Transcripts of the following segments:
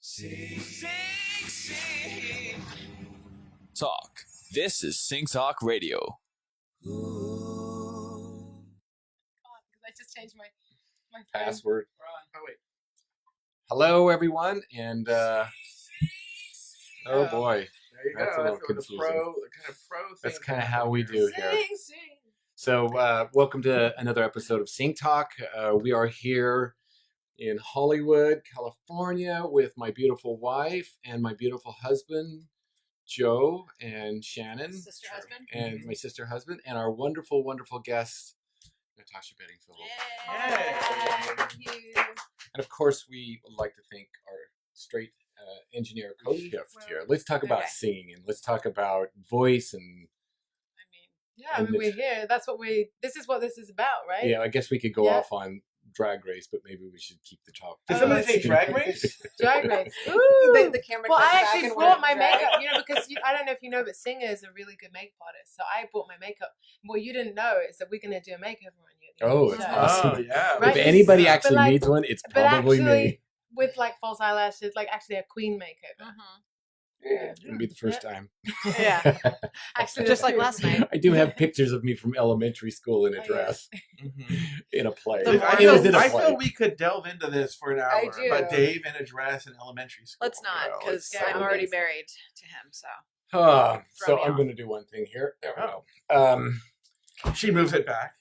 Sing Talk. This is Sing Talk Radio. Because I just changed my phone. Password. Oh, wait. Hello, everyone, and oh boy, There you that's go. a little That's confusing. the kind of pro thing. That's kind of how we do here. Sing. So, welcome to another episode of Sing Talk. We are here in Hollywood, California, with my beautiful wife and my beautiful husband, Joe and Shannon, Sister husband. and my sister husband, and our wonderful, wonderful guest, Natasha Bedingfield. Thank you. And of course, we would like to thank our straight engineer co-shift here. Let's talk about singing, and let's talk about voice and. We're here. This is what this is about, right? Yeah, I guess we could go off on Drag Race, but maybe we should keep the top. Did somebody say Drag Race? Drag Race. Ooh. The camera. Well, I actually brought my makeup, because I don't know if you know, but Singer is a really good makeup artist. So I bought my makeup. What you didn't know is that we're going to do a makeover on you. Oh, it's awesome. Oh, yeah. Right? If anybody But actually needs one, it's probably me. With like false eyelashes, like actually a queen makeover. Yeah, it's going to be the first time. Yeah. Actually, Just like last night. I do have pictures of me from elementary school in a dress, in a play. I feel we could delve into this for an hour. I do. But Dave in a dress in elementary school. Let's not, because Yeah, I'm already married to him. So So me I'm off. going to do one thing here. There we go. She moves it back.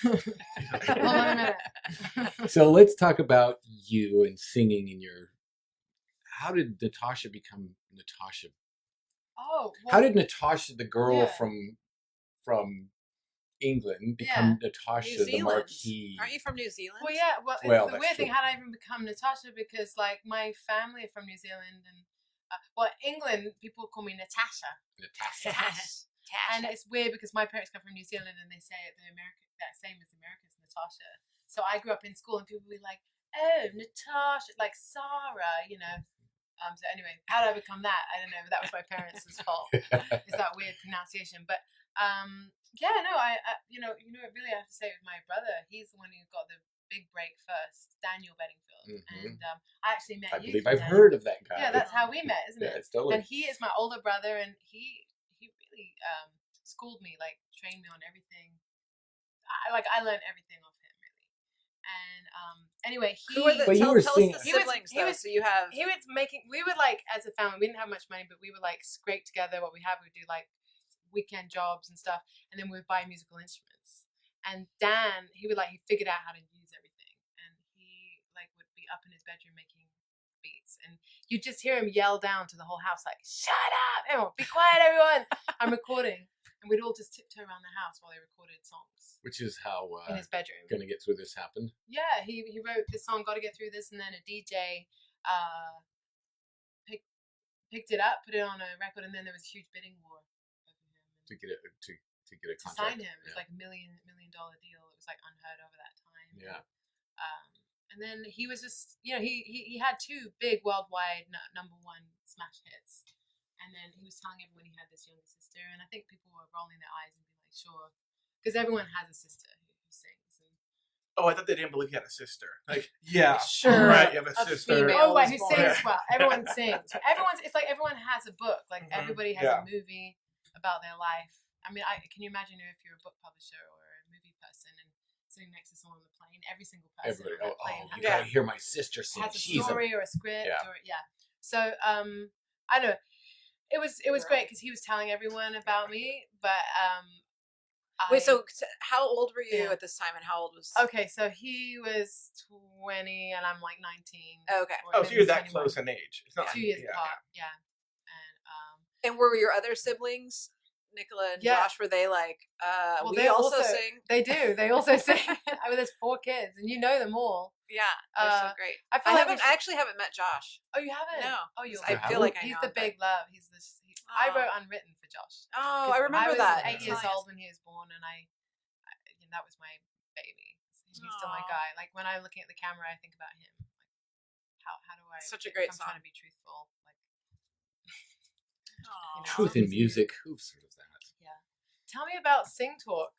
Hold on a minute. So let's talk about you and singing in your. How did Natasha become Natasha? Oh, well, How did Natasha, the girl Yeah. from England, become New Natasha, the Zealand. Marquis? Aren't you from New Zealand? Well, yeah. Well, Well, the that's weird thing, true. how did I even become Natasha? Because like my family are from New Zealand, and England people call me Natasha. Natasha. And it's weird because my parents come from New Zealand and they say that same as Americans, Natasha. So I grew up in school and people would be like, oh, Natasha, like Sarah, So anyway, how did I become that? I don't know, but that was my parents' fault. It's that weird pronunciation. But I really have to say with my brother, he's the one who got the big break first, Daniel Bedingfield. Mhm. And I actually met I you. believe I've through heard of that guy. Yeah, that's how we met, isn't it? Yeah, it's totally. And he is my older brother, and he really schooled me, like trained me on everything. I learned everything off him, really. And anyway, Who are But you tell were us singing- the He was- siblings, he though. was- So you have. we would like, as a family, we didn't have much money, but we would like scrape together what we had. We'd do like weekend jobs and stuff, and then we would buy musical instruments. And Dan, he figured out how to use everything, and he like would be up in his bedroom making beats, and you'd just hear him yell down to the whole house like, "Shut up, everyone! Be quiet, everyone! I'm recording." And we'd all just tiptoe around the house while they recorded songs Which is how in his bedroom. Gonna Get Through This happened. Yeah, he wrote this song, "Gotta Get Through This," and then a DJ picked it up, put it on a record, and then there was a huge bidding war over him To get it to get a to contract. sign him. It was like $1 million deal. It was like unheard of at that time. Yeah. And then he was just, he had two big worldwide number one smash hits. And then he was telling everyone he had this younger sister, and I think people were rolling their eyes and being like, sure, because everyone has a sister who sings. And Oh, I thought they didn't believe he had a sister. Like, yeah. Sure. Right, you have a sister. female. oh, right, who born. sings well. Everyone sings. It's like everyone has a book. Like everybody has a movie about their life. I mean, can you imagine if you're a book publisher or a movie person and sitting next to someone on the plane? Every single person on that plane You gotta hear my sister sing. has a story or a script. Yeah. So I don't know. It was great because he was telling everyone about me, but Wait, so how old were you Yeah. at this time, and how old was? okay, so he was 20 and I'm like 19. Okay. Oh, so you're that 21. close in age. It's not 2 years apart. Yeah. And And were your other siblings, Nicola and Yeah. Josh, were they like? Well, We they also also- sing. they do. They also sing. I mean, there's 4 kids, and you know them all. Yeah, they're so great. I feel like I actually haven't met Josh. Oh, you haven't? No. Oh, you. I feel like I he's know the him, big love. He's the. I wrote Unwritten for Josh. Oh, I remember was that. 8 years Nice. old when he was born, and that was my baby. He's still my Aw. guy. Like when I'm looking at the camera, I think about him. Like how do I? Such a great I'm trying song. to be truthful. Like Aw. Truth in music. Who sort of that? tell me about Sing Talk.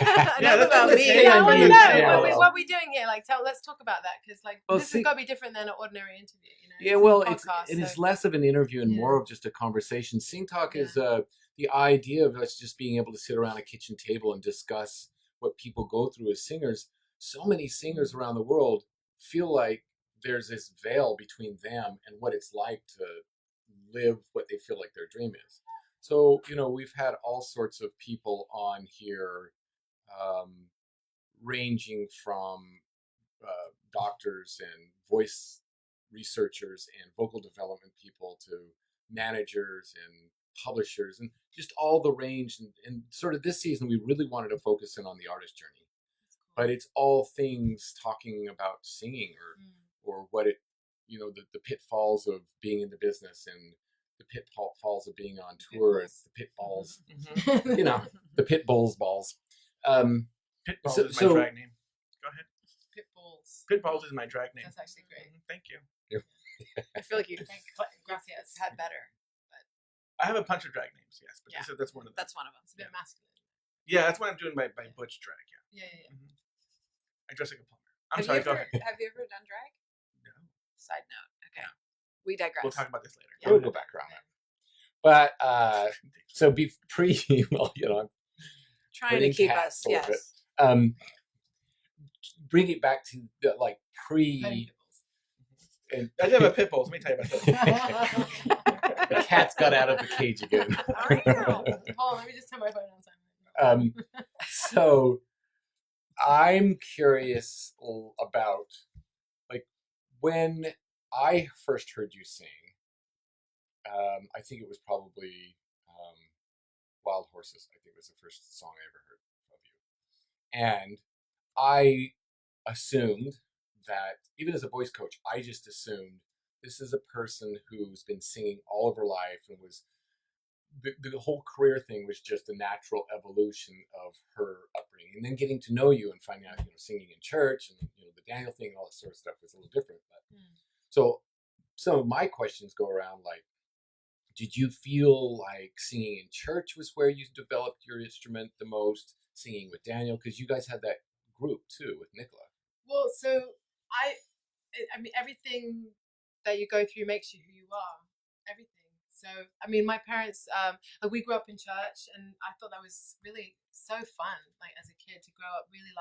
Enough that's about what me. they say. Yeah, I want to Yeah, know yeah. what are we doing here. Like, let's talk about that because Well, this see- has got to be different than an ordinary interview. Yeah, It's a well, podcast, it's so- less of an interview and Yeah. more of just a conversation. Sing Talk Yeah. is the idea of us just being able to sit around a kitchen table and discuss what people go through as singers. So many singers around the world feel like there's this veil between them and what it's like to live what they feel like their dream is. So, we've had all sorts of people on here, ranging from doctors and voice researchers and vocal development people to managers and publishers and just all the range. And sort of this season, we really wanted to focus in on the artist journey. But it's all things talking about singing or what it, the pitfalls of being in the business and the pitfalls of being on tour, and the pitfalls, the pit bulls balls. Pitballs So- is my drag name. Go ahead. Pitbulls. Pitballs is my drag name. That's actually great. Thank you. I feel like you Gracias. had better. I have a bunch of drag names, yes, but Yeah. that's one of them. That's one of them. It's a bit masculine. Yeah, that's what I'm doing by butch drag. Yeah. Yeah. Mhm. I dress like a plumber. I'm Have sorry. you Go ever, ahead. Have you ever done drag? No. Side note. Okay. We digress. We'll talk about this later. Yeah. We'll go back around that. But so I'm Trying to putting keep cats us. a little Yes. bring it back to the pre Petty and I do have a pit bull. Let me tell you about that. pitbulls. the cat's got out of the cage again. Hold on, let me just turn my phone on. So I'm curious about when I first heard you sing. I think it was probably Wild Horses. I think was the first song I ever heard of you. And I assumed that, even as a voice coach, I just assumed this is a person who's been singing all of her life and was the whole career thing was just a natural evolution of her upbringing. And then getting to know you and finding out, singing in church and, the Daniel thing and all that sort of stuff was a little different. But so some of my questions go around did you feel like singing in church was where you developed your instrument the most, singing with Daniel? Because you guys had that group too with Nicola. Well, so I mean, everything that you go through makes you who you are. Everything. So, I mean, my parents, we grew up in church, and I thought that was really so fun, as a kid, to grow up really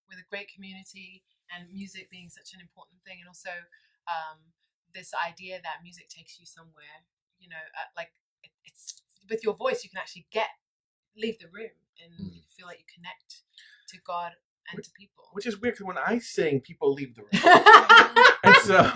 with a great community and music being such an important thing, and also this idea that music takes you somewhere. It's with your voice, you can actually leave the room and you feel like you connect to God and to people. Which is weird because when I sing, people leave the room. And so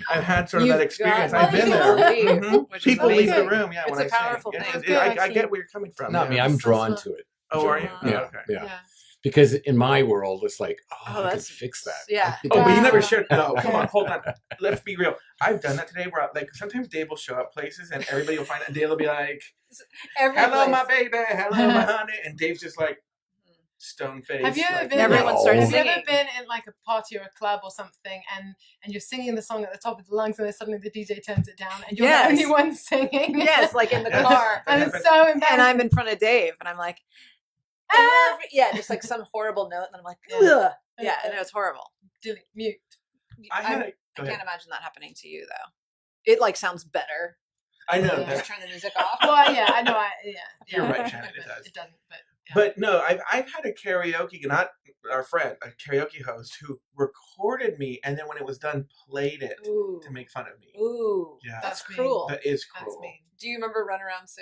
I've had sort of that experience. I've been there. Which is People leave the amazing. room. Yeah, It's when a I sing. powerful Yeah, thing. It's good, I actually. get where you're coming from. Not me. yeah. I'm So drawn smart. to it. Oh, are you? Yeah. Oh, Yeah, okay. yeah. Because in my world, it's I can that's- fix that. Yeah. Oh, but you never Wow. shared. No, come on, hold on. Let's be real. I've done that today. Where sometimes Dave will show up places and everybody will find it, and Dave will be like, Every "Hello, place. my baby. Hello, my honey," and Dave's just like stone faced. Have you ever like, been? Everyone No. starts Have you ever singing. been in a party or a club or something, and you're singing the song at the top of the lungs, and then suddenly the DJ turns it down, and you're Yes. the only one singing? Yes, like in the Yeah. car. and That it's happens. so embarrassing. And I'm in front of Dave, and I'm like, yeah, just like some horrible note, and then I'm like, Yeah. ugh. Yeah, and it was horrible. Delete, mute. I had. I Go can't ahead. imagine that happening to you though. It sounds better. I know Yeah. that. Turn the music off. Well, yeah, I know. You're yeah, right, Shannon, it but does. It doesn't, but. Yeah. But no, I've had a karaoke, not our friend, a karaoke host who recorded me, and then when it was done, played it Ooh. to make fun of me. Ooh. Yeah. That's That's mean. cruel. That is That's cruel. mean. Do you remember Run Around Sue?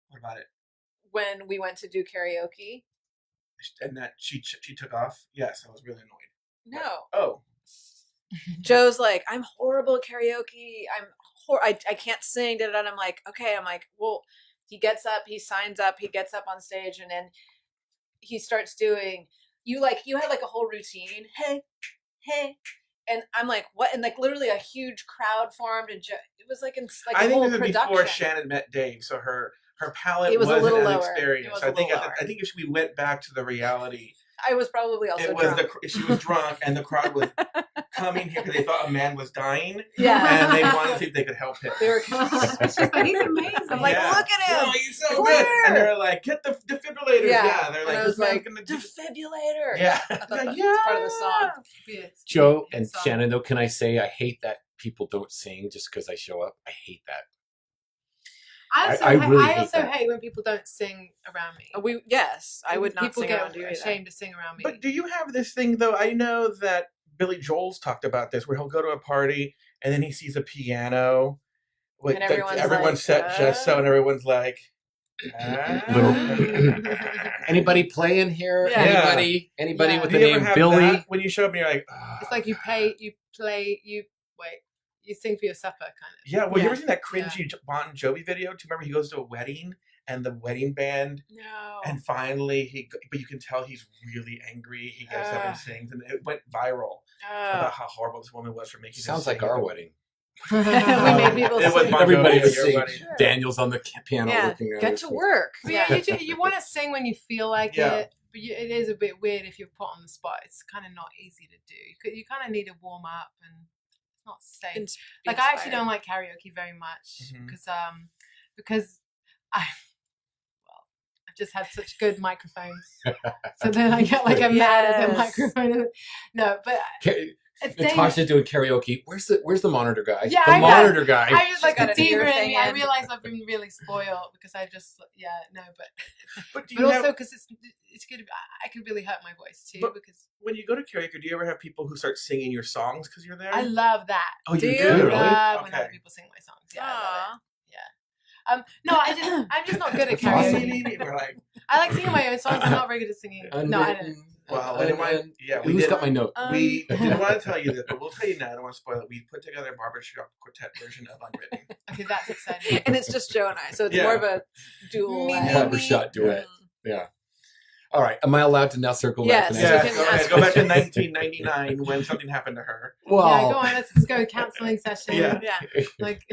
What about it? When we went to do karaoke? And that she took off. Yes, I was really annoyed. No. Oh, Joe's like, I'm horrible at karaoke. I can't sing. And I'm like, okay. I'm like, well, he gets up, he signs up, he gets up on stage, and then he starts doing. You had a whole routine. Hey, and I'm like, what? And literally a huge crowd formed, and it was in I a think whole this is production. before Shannon met Dave, so her palate It was a wasn't little an lower. experience. It was I a think little lower. I think if we went back to the reality, I was probably also it was drunk. she was drunk and the crowd was coming here because they thought a man was dying, Yeah. and they wanted to see if they could help him. They were She's like, he's amazing. I'm like, Yeah. look at him. Oh, he's so Come good. here. And they're like, get the defibrillators. Yeah. They're And like, I this was man's like, gonna do. defibrillator. Yeah. I thought Like, that was part of the song. It's Joe a and song. Shannon, though, can I say I hate that people don't sing just because I show up? I hate that. I I really hate also that. hate when people don't sing around me. I would not People sing get around you either. ashamed to sing around me. But do you have this thing though? I know that Billy Joel's talked about this, where he'll go to a party and then he sees a piano. With And everyone's everyone's like, set just so, and everyone's like, Anybody playing here? Yeah. Anybody Yeah. with Do the you ever name have Billy? that when you show up and you're like, It's like you sing for your supper, kind of. yeah. Well, you Yeah. ever seen that cringy Bon Jovi video? Do you remember he goes to a wedding and the wedding band, No. and finally but you can tell he's really angry. He gets up and sings, and it went viral about how horrible this woman was for making. him Sounds like sing. our wedding. we made people It was sing. Bon Everybody Jovi was at your singing. wedding. Sure. Daniel's on the piano Yeah. looking at Get us. to work. But yeah, you want to sing when you feel like Yeah. it, but it is a bit weird if you're put on the spot. It's kind of not easy to do. You kind of need to warm up, and it's not safe. Like I actually don't like karaoke very much Mhm. because I've just had such good microphones, so then I get like I'm mad at the Yes. microphone. No, but it's dangerous. Natasha doing karaoke. Where's the monitor guy? Yeah, the I know. monitor guy. I just like got the a ear diva in thing me. I in. realize I've been really spoiled because I just But do but you also have, because it's good. I could really hurt my voice too But- because when you go to karaoke, do you ever have people who start singing your songs because you're there? I love that. Oh, Do you you? do? I Really? love when Okay. other people sing my songs. Yeah, I love Aw. it. No, I'm just not good at That's awesome. karaoke. We're like, I like singing my own songs. I'm not very good at singing. No, I don't. well, I didn't want, yeah, we Who's did. got my note? We didn't want to tell you this, but we'll tell you now. I don't want to spoil it. We put together a barbershop quartet version of Unwritten. Okay, that's exciting. And it's just Joe and I, so it's Yeah. more of a dual. Me, act. Barbershop duet. Yeah. All right. Am I allowed to now circle Yes. back? So Yeah, we can go ahead. ask Go back to questions. 1999 when something happened to her. Well, Yeah, go on. Let's go counseling session. Yeah. Yeah. Like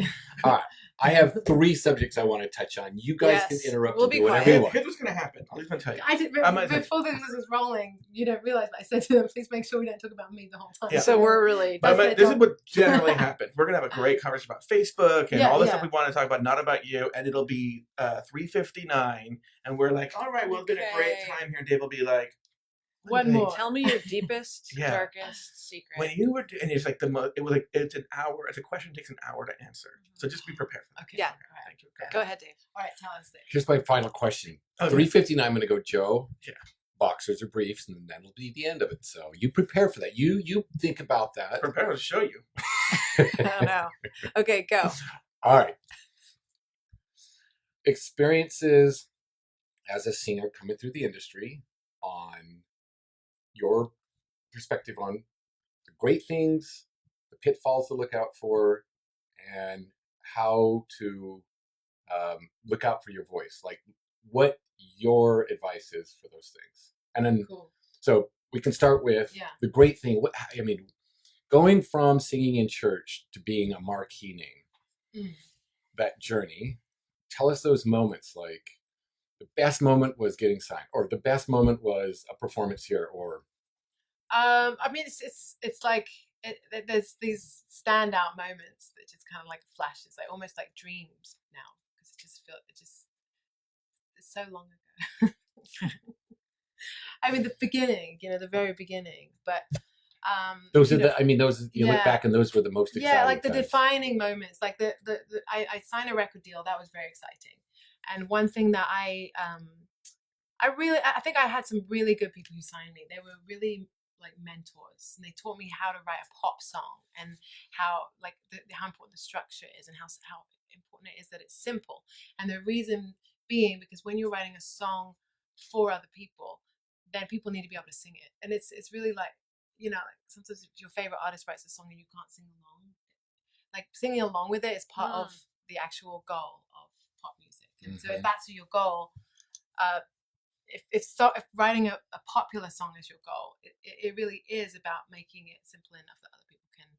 I have 3 subjects I want to touch on. You guys can Yes. interrupt We'll and be do whatever quiet. you want. Here's what's going to happen. I'm just going to tell you. I did I'm gonna- before this was rolling. You don't realize that I said to them, "Please make sure we don't talk about me the whole time." Yeah. So we're really. But That's it, this is Tom. what generally happens. We're gonna have a great conversation about Facebook and Yeah, all the yeah. stuff we want to talk about, not about you. And it'll be 3:59, and we're like, all right, well, it's been a great Okay. time here. Dave will be like, One thing. more. Tell me your deepest, Yeah. darkest secret. When you were, and it's like it was like it's an hour. It's a question takes an hour to answer. So just be prepared for that. Okay. Yeah. All right. Thank you. Okay. Go ahead, Dave. All right. Tell us this. Here's my final question. Okay. 3:59. I'm going to go Joe. Yeah. Boxers or briefs, and then that'll be the end of it. So you prepare for that. You think about that. Prepare to show you. I don't know. Okay, go. All right. Experiences as a singer coming through the industry, on your perspective on the great things, the pitfalls to look out for, and how to look out for your voice. Like what your advice is for those things. And then, Cool. so we can start with Yeah. the great thing. I mean, going from singing in church to being a marquee name, Mm. that journey. Tell us those moments. Like the best moment was getting signed, or the best moment was a performance here, or I mean, it's like there's these standout moments that just kind of like flashes, like almost like dreams now, because it's so long ago. I mean, the beginning, the very beginning, but those are you know, the. I mean, those you look yeah. back and those were the most exciting. yeah, like the times. defining moments, like I signed a record deal that was very exciting, and one thing that I think I had some really good people who signed me. They were really like mentors, and they taught me how to write a pop song and how like how important the structure is and how important it is that it's simple. And the reason being because when you're writing a song for other people, then people need to be able to sing it, and it's really like. Like sometimes if your favorite artist writes a song and you can't sing along, like singing along with it is part of the actual goal of pop music. And so if that's your goal, if writing a popular song is your goal, it really is about making it simple enough that other people can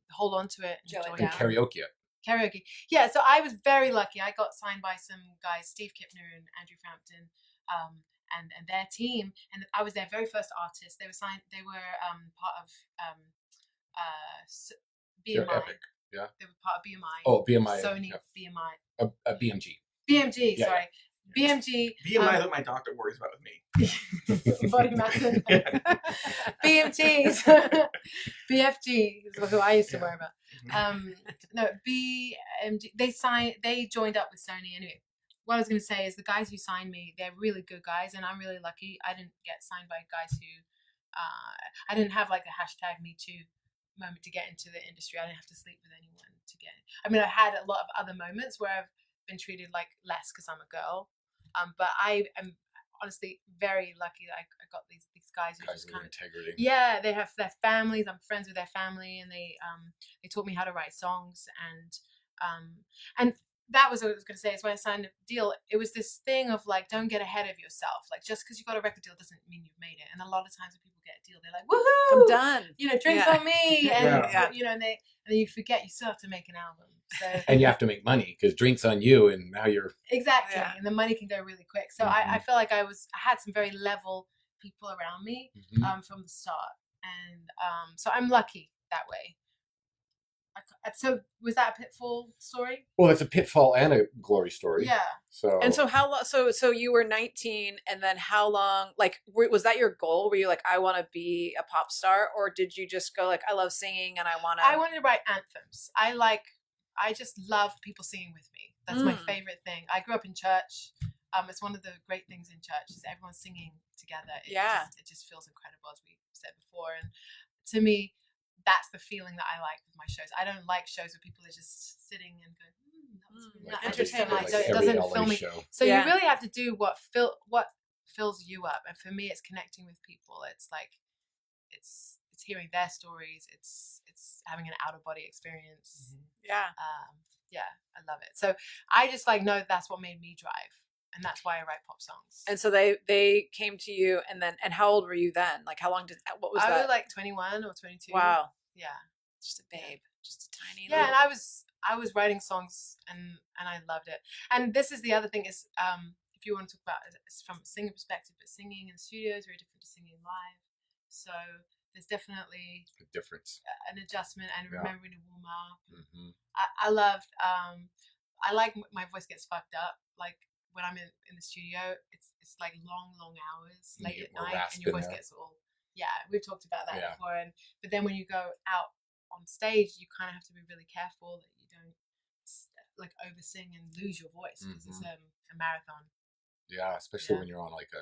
hold on to it and Joe enjoy and it. karaoke. Karaoke. Yeah, so I was very lucky. I got signed by some guys, Steve Kipner and Andrew Frampton, and their team, and I was their very first artist. They were signed. They were part of They're BMI. epic. Yeah. They were part of BMI. Oh, BMI. Sony yeah. BMI. A BMG. BMG, Yeah, sorry. BMG. BMI that my doctor worries about with me. Body mass index. Yeah. BMGs. BFG is who I used to Yeah. worry about. No, BMG. They joined up with Sony anyway. What I was going to say is the guys who signed me, they're really good guys, and I'm really lucky. I didn't get signed by guys who, I didn't have like a hashtag Me Too moment to get into the industry. I didn't have to sleep with anyone to get. I mean, I had a lot of other moments where I've been treated like less because I'm a girl, but I am honestly very lucky that I got these guys who just kind of integrity. yeah, they have their families. I'm friends with their family, and they taught me how to write songs, and that was what I was going to say. Is when I signed a deal, it was this thing of like, don't get ahead of yourself. Like, just because you got a record deal doesn't mean you've made it. And a lot of times when people get a deal, they're like, woohoo, I'm done. you know, drinks Yeah. on me, and Yeah. you know, and then you forget you still have to make an album. So And you have to make money because drinks on you, and now you're. exactly, Yeah. and the money can go really quick. So I feel like I had some very level people around me from the start, and so I'm lucky that way. So was that a pitfall story? Well, it's a pitfall and a glory story. Yeah. So. And so how long? So you were 19, and then how long? Like, was that your goal? Were you like, I want to be a pop star, or did you just go like, I love singing and I want to? I wanted to write anthems. I just love people singing with me. That's my favorite thing. I grew up in church. It's one of the great things in church is everyone's singing together. It just feels incredible, as we said before. And to me, that's the feeling that I like with my shows. I don't like shows where people are just sitting and going, that was really Like nice. I just don't entertainment. like, it every doesn't LA fill me. show. So Yeah. you really have to do what fills you up. And for me, it's connecting with people. It's like, it's hearing their stories. It's having an out of body experience. Yeah. Yeah, I love it. So I just like know that's what made me drive. And that's why I write pop songs. And so they came to you, and how old were you then? Like, how long what was I that? was like 21 or 22. Wow. Yeah. Just a babe. Just a tiny Yeah, little. and I was writing songs and I loved it. And this is the other thing is if you want to talk about it from a singer perspective, but singing in the studio is very different to singing live. So there's definitely A difference. an adjustment and Yeah. remembering to warm up. Mm-hmm. I loved I like my voice gets fucked up. Like when I'm in the studio, it's like long hours You late get at more night, rasp and your in voice there. gets all we've talked about that Yeah. before. But then when you go out on stage, you kind of have to be really careful that you don't like over sing and lose your voice because it's a marathon. Yeah, especially Yeah. when you're on like a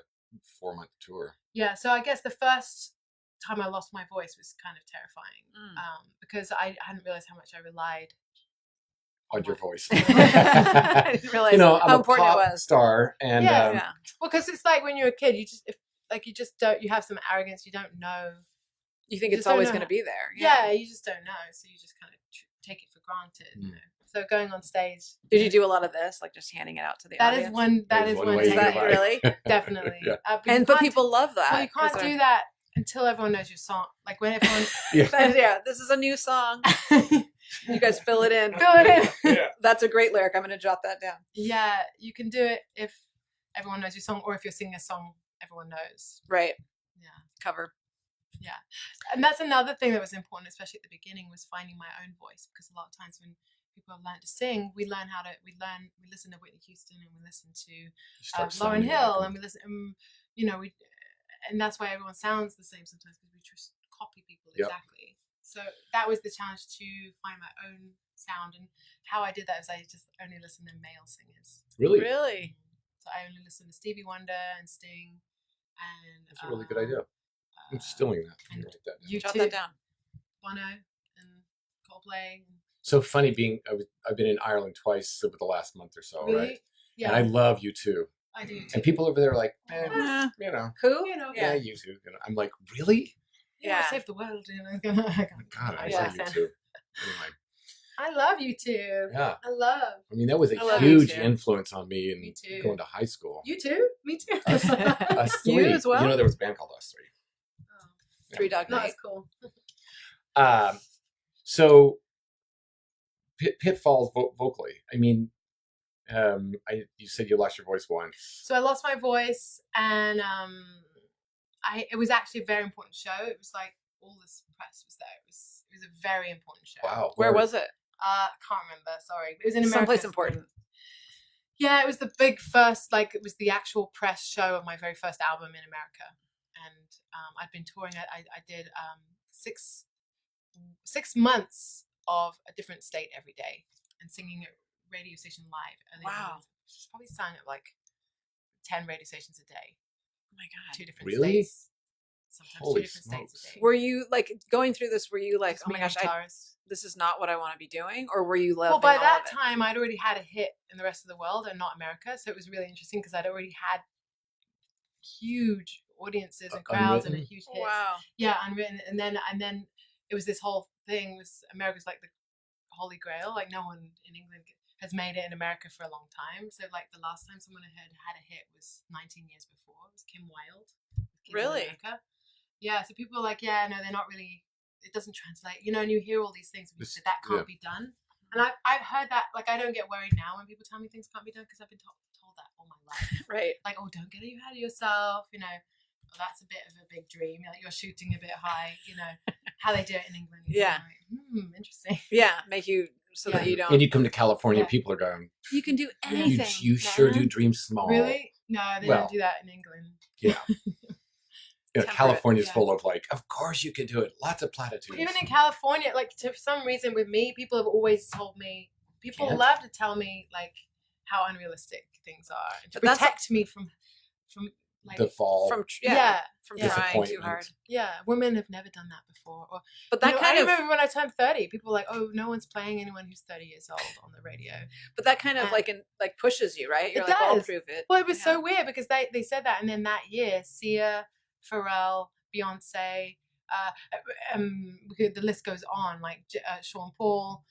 4-month tour. Yeah, so I guess the first time I lost my voice was kind of terrifying because I hadn't realized how much I relied On your voice. I didn't realize I'm how a important pop it was. star, and Yeah. Yeah. well, because it's like when you're a kid, you just don't. You have some arrogance. You don't know. You think You it's just don't always know going to be there. Yeah, you just don't know. So you just kind of take it for granted. Mm. You know? So going on stage. Did you do a lot of this, like just handing it out to the That audience? is one. That is one. way Is to that get by. really? Definitely. Yeah. But you But can't people love that. Well, you can't 'cause do that until everyone knows your song. Like when everyone yeah, this is a new song. You guys fill it in. fill it in. Yeah. That's a great lyric. I'm going to jot that down. Yeah, you can do it if everyone knows your song, or if you're singing a song everyone knows. Right. Yeah. Cover. And that's another thing that was important, especially at the beginning, was finding my own voice. Because a lot of times when people have learned to sing, we listen to Whitney Houston, and we listen to Lauryn Hill, and we listen, and that's why everyone sounds the same sometimes, because we just copy people Yep. exactly. So that was the challenge, to find my own sound. And how I did that is I just only listened to male singers. Really? Really? So I only listened to Stevie Wonder and Sting, and That's a really good idea. I'm stealing that. Let me write that down. Jot U2, that down. Bono, and Coldplay. So funny I've been in Ireland twice over the last month or so, Really? right? Yeah, And I love you too. I do too. And people over there are like, Uh, who? You know, Yeah, you too. I'm like, really? yeah, Yeah. save the world. God, I Yeah. love you too. Anyway, I love you too. yeah. I love I mean, that was a I love you huge too. influence on me Me in too. going to high school. you too. Me too. Us You three. as well? You know, there was a band called Us Three. Three Dog Not Night. as cool. So pitfalls vocally. I mean, you said you lost your voice once. So I lost my voice, and it was actually a very important show. It was like all this press was there. It It was a very important show. Wow. Where was it? Can't remember. Sorry, it was in America. Someplace important. Yeah, it was the big first, like it was the actual press show of my very first album in America, and I'd been touring. I did 6 months of a different state every day and singing at radio station live. And Wow. probably sang at like 10 radio stations a day. Oh my God. 2 different Really? states. Sometimes Holy 2 different states smokes. a day. Were you like going through this? Were you like, Just oh my me and gosh, a guitarist. this is not what I want to be doing? Or were you loving Well, by all that of it? time, I'd already had a hit in the rest of the world and not America. So it was really interesting because I'd already had huge audiences and crowds and a huge hit. Wow. Yeah, Unwritten. And then it was this whole thing. Was America's like the holy grail. Like no one in England has made it in America for a long time. So like the last time someone had a hit was 19 years before. It was Kim Wilde. with Kids in Really? America. Yeah. So people are like, yeah, no, they're not really. It doesn't translate, and you hear all these things, and you say that can't be done. And I've heard that. Like I don't get worried now when people tell me things can't be done because I've been told that all my life. Right. Like, oh, don't get ahead of yourself. Oh, that's a bit of a big dream. Like you're shooting a bit high. How they do it in England. Yeah. Like, interesting. Yeah. Make you so that you don't. And you come to California, Yeah. people are going, You can do Yeah. anything. you sure do man. dream small. Really? No, they Well, don't do that in England. Yeah. Temperate, California's yeah. full of like, of course you can do it. Lots of platitudes. Even in California, like for some reason with me, people have always told me. People Can't. love to tell me like how unrealistic things are and to But that's- protect me from like the fall. From yeah. from Yeah. trying too Disappointment. hard. Yeah, women have never done that before. Or, But that kind I of remember when I turned 30, people were like, "Oh, no one's playing anyone who's 30 years old on the radio." like pushes you, right? You're It like, well, I'll does. prove it. Well, it was Yeah. so weird because they said that, and then that year, Sia, Pharrell, Beyonce, the list goes on, like Sean Paul,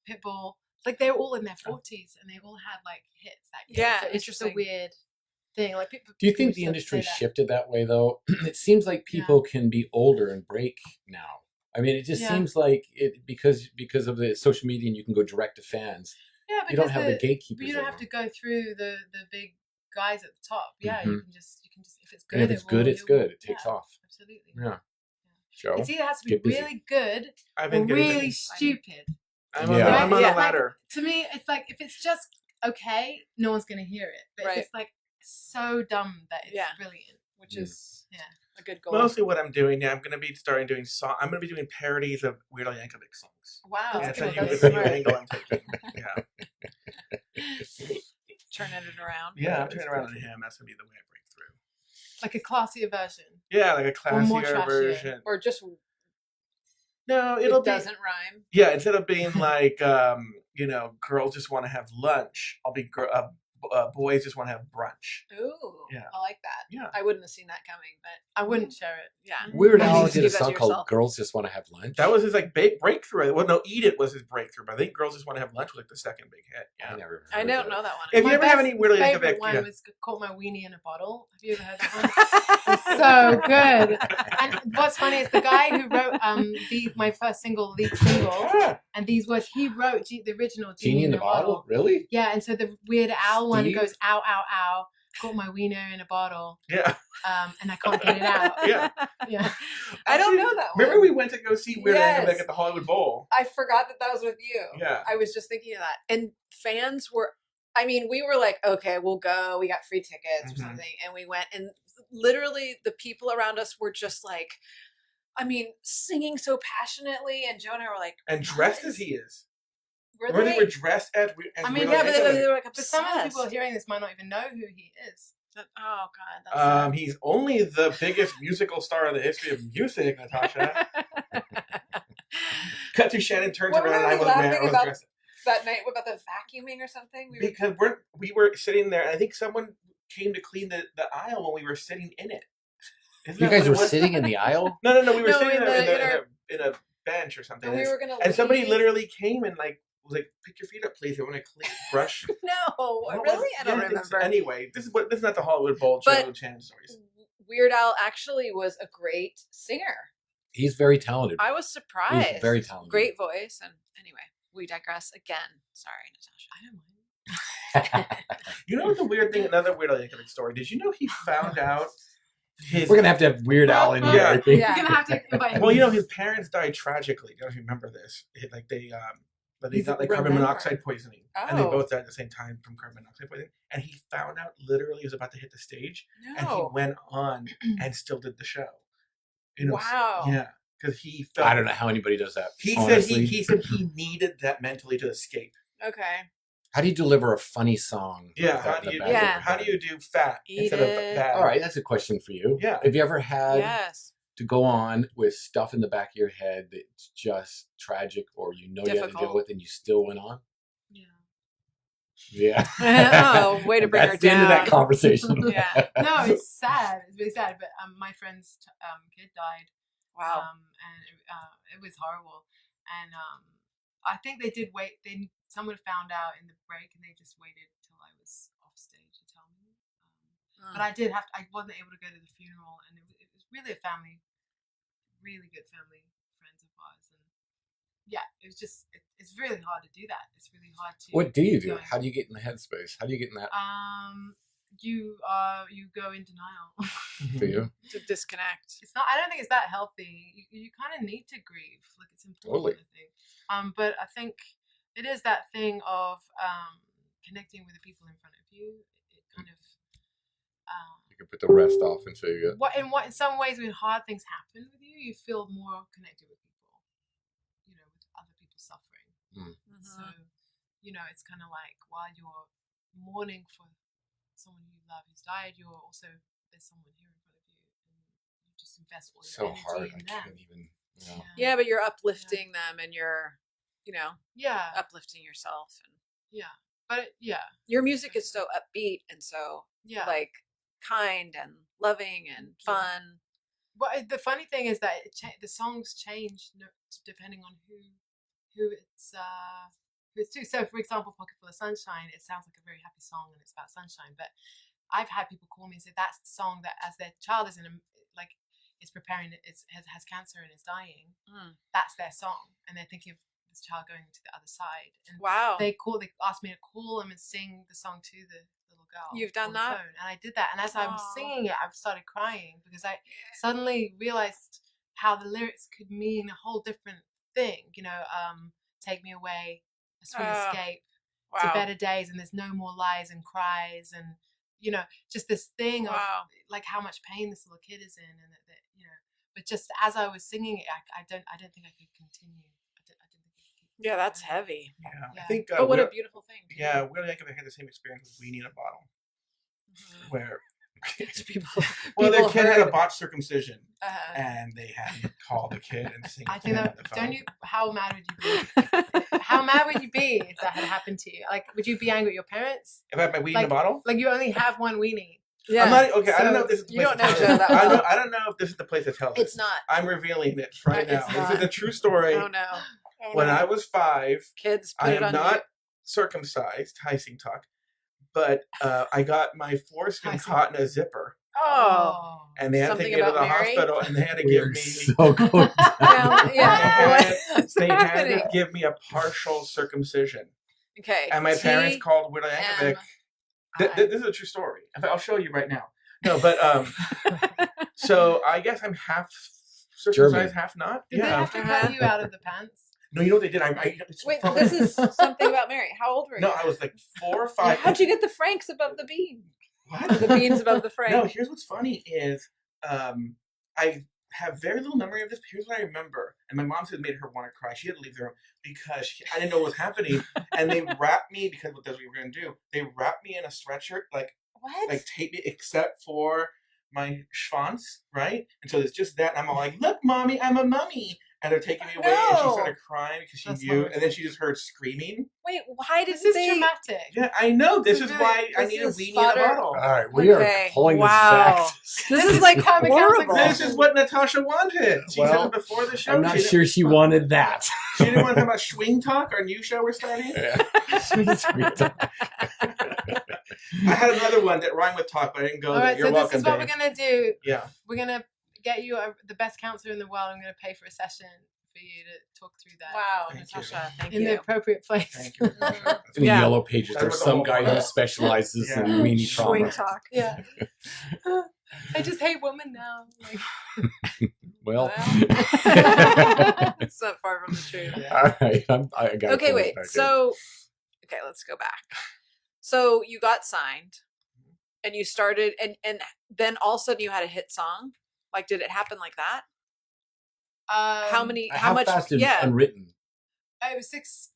Pitbull, like they're all in their 40s, and they all had like hits that year. Yeah, so it's just a interesting. weird thing. Like, people, Do you think people the used to industry say that. shifted that way though? It seems like people can be older and break now. I mean, it just Yeah. seems like it because of the social media and you can go direct to fans. Yeah, You don't because have the gatekeepers. But you don't have to go through the big guys at the top. Yeah, Mhm. you can just if it's good. And if it's good, it's good. It takes yeah, off. Absolutely. Yeah. Joe? It's either has to be Get busy. really good I've or been getting really busy. stupid. I'm Yeah. on the Yeah. ladder. To me, it's like if it's just okay, no one's gonna hear it. But Right. if it's like so dumb that it's Yeah. brilliant, Which Mm. is yeah. a good goal. Mostly what I'm doing, I'm going to be starting doing I'm going to be doing parodies of Weird Al Yankovic songs. Wow, Yeah, that's it's a cool. new, That's it's a new smart. angle I'm taking. Yeah, Turning it around. yeah, I'm turning around on him. That's going to be the way I break through. Like a classier version. Yeah, like a Or more classier trashier. version. Or just No, it it'll be doesn't rhyme. yeah. Instead of being like girls just want to have lunch, I'll be boys just want to have brunch. Ooh, Yeah. I like that. Yeah. I wouldn't have seen that coming, but I wouldn't share it. yeah. Weird You Al just did a keep that to song called yourself. "Girls Just Want to Have Lunch." That was his like breakthrough. Well, no, Eat It was his breakthrough, but I think Girls Just Want to Have Lunch was like the second big hit. I Yeah. never. I heard don't that. know that one. If you My ever have best any Weird Al favorite Yankovic, one yeah. was Caught My Weenie in a Bottle. Have you ever heard that one? It's so good. And what's funny is the guy who wrote my first lead single, Ah, and these words he wrote the original Genie in the Bottle, really? Yeah, and so the Weird Al one Steve? goes ow ow ow, caught my wiener in a bottle, yeah. and I can't get it out. Yeah. Yeah. I don't Actually, know that one. Remember we went to go see Weird Al Yes. Yankovic at the Hollywood Bowl? I forgot that was with you. Yeah. I was just thinking of that. And fans were, I mean, we were like, okay, we'll go. We got free tickets Mhm. or something. And we went, and literally the people around us were just like, I mean, singing so passionately. And Joe and I were like, And dressed as he is. were Remember they? they were dressed as I mean, Weird Yeah, Al but Yankovic. they were like But some of the obsessed. people hearing this might not even know who he is. Oh, God. That's sad. He's only the biggest musical star in the history of music, Natasha. Cut to Shannon turns What were around and we I was laughing about? dressed. That night about the vacuuming or something? We were, Because we were sitting there and I think someone came to clean the aisle when we were sitting in it. Isn't You that guys what were it was? sitting in the aisle. No, we were No, sitting in there in a bench or something. and we were going to And somebody literally came and was like, "Pick your feet up, please. I want to brush." No, What really? was- I don't yeah, think so. remember. Anyway, this is not the Hollywood Bowl But- show Chan stories. Weird Al actually was a great singer. He's very talented. I was surprised. He's very talented. Great voice. And anyway, we digress again. Sorry, Natasha. I don't mind. You know what the weird thing? Another Weird Al Yankovic story. Did you know he found out We're gonna have Weird Al in here. Yeah. I think. Yeah. You're gonna have to invite him. Well, you know, his parents died tragically. I don't know if you remember this. But they got like carbon Remember. monoxide poisoning, and they Oh. both died at the same time from carbon monoxide poisoning. And he found out literally he was about to hit the stage, and he No. went on and still did the show. You know, Wow. yeah, because he felt. I don't know how anybody does that. He honestly. said he needed that mentally to escape. Okay. How do you deliver a funny song? Yeah, like that how in do the you back of your Yeah. how do head? you do fat Eat instead it. of bad? All right, that's a question for you. Yeah. Have you ever had Yes. to go on with stuff in the back of your head that's just tragic, or you had to deal Difficult. with, and you still went on? Yeah. Yeah. Oh, way to bring That's her the end of that down. conversation. Yeah. No, it's sad. It's really sad. But my friend's kid died. Wow. And it was horrible. And I think they did wait. Someone found out in the break, and they just waited till I was off stage to tell me. But I wasn't able to go to the funeral, and it was really a family, really good family, friends of ours, and yeah, it was just it's really hard to do that. It's really hard to. What do you do? go- How do you get in the headspace? How do you get in that you go in denial. for you? To disconnect. It's not. I don't think it's that healthy. You kind of need to grieve. Like it's important. Totally. I think. But I think it is that thing of connecting with the people in front of you. It kind of. You can put the rest off until you get. In some ways, when hard things happen with you, you feel more connected with people. You know, with other people suffering. So, you know, it's kind of like while you're mourning for someone you love who's died, you're also there's someone here in front of you, and you just invest all your So energy hard. in I them. can't even. You know. Yeah, but you're uplifting them, and you're, Yeah, uplifting yourself, and yeah, but your music is so upbeat and so yeah. like kind and loving and fun. Well, the funny thing is that the songs change depending on who it's to. So, for example, "Pocket Full of Sunshine," it sounds like a very happy song and it's about sunshine. But I've had people call me and say that's the song that, as their child is is preparing, has cancer and is dying. That's their song, and they're thinking of this child going to the other side. And Wow. they asked me to call them and sing the song to the little girl. You've done on the that? phone. And I did that. And as I was Aw. singing it, I started crying because I suddenly realized how the lyrics could mean a whole different thing. You know, take me away, a sweet escape to Wow. better days, and there's no more lies and cries, and you know, just this thing of Wow. like how much pain this little kid is in, and that you know. But just as I was singing it, I don't think I could continue. I didn't think I could keep Yeah, that's going. heavy. Yeah, Yeah. I think. But what a beautiful thing. Yeah, Weird Al had the same experience with Weenie in a Bottle, where People. well, their people kid had a heard- botched circumcision, Uh-huh. and they had to call the kid and sing. I to think him that. on the phone. Don't you? How mad would you be? How mad would you be if that had happened to you? Like, would you be angry at your parents? If I had my Weenie in a Like- bottle. Like, you only have one weenie. Yeah. I'm not okay. I don't know So if this is the you place don't to know tell Joe it. that well. I don't know if this is the place to tell It's this. not. I'm revealing it right It's now. This not. is a true story. Oh no. Oh, When no. I was 5, Kids put I it am on not mute. circumcised. Heising talk, but I got my foreskin Heising. caught in a zipper, Oh. and they had to Something take me to the about Mary? hospital, and they had to We're give me. so going down. Yeah. Yeah. What's They had happening? to give me a partial circumcision, Okay. and my parents called Weird Al T-M-I. This is a true story. In fact, I'll show you right now. No, but so I guess I'm half circumcised, German. half not. Did they Yeah. have to cut you out of the pants? No, you know what they did? It's Wait, from- this is something about Mary. How old were you? No, I was like 4 or Yeah, 5. how'd you get the franks above the bean? What? The beans above the frank? No, here's what's funny is I have very little memory of this. But here's what I remember. And my mom said it made her want to cry. She had to leave the room because I didn't know what was happening. And they wrapped me, because that's what we were going to do. They wrapped me in a sweatshirt, like What? tape me, except for my schwanz, right? And so it's just that. And I'm all like, look, mommy, I'm a mummy. And they're taking me away. And she No. started crying because she That's knew. And then horrible. she just heard screaming. Wait, why did This is they? traumatic. Yeah, I know. This This is is why really- I this need a is weenie fodder. in a bottle. All right, we Okay, are pulling wow. this back. This is like How the counseling horrible. This is what Natasha wanted. She Well, said it before the show. I'm not she sure she wanted that. She didn't want to talk about Swing Talk, our new show we're starting. I had another one that rhymed with talk, but I didn't go All there. right, You're so welcome, this is what Dave. we're gonna do. Yeah. We're gonna get you the best counselor in the world. I'm gonna pay for a session for you to talk through that Wow, Thank Natasha, thank in you. the appropriate place. Thank you. Natasha. In the Yeah. yellow pages, That's there's what the some whole guy point who is. specializes in Yeah. weenie Swing trauma. talk. Yeah. I just hate women now. Like, Well, It's not far from the truth. all right. I got Okay, wait. So, okay, let's go back. So you got signed, and you started, and then all of a sudden you had a hit song. Like, did it happen like that? How many? How much? fast is Yeah. unwritten? it was 6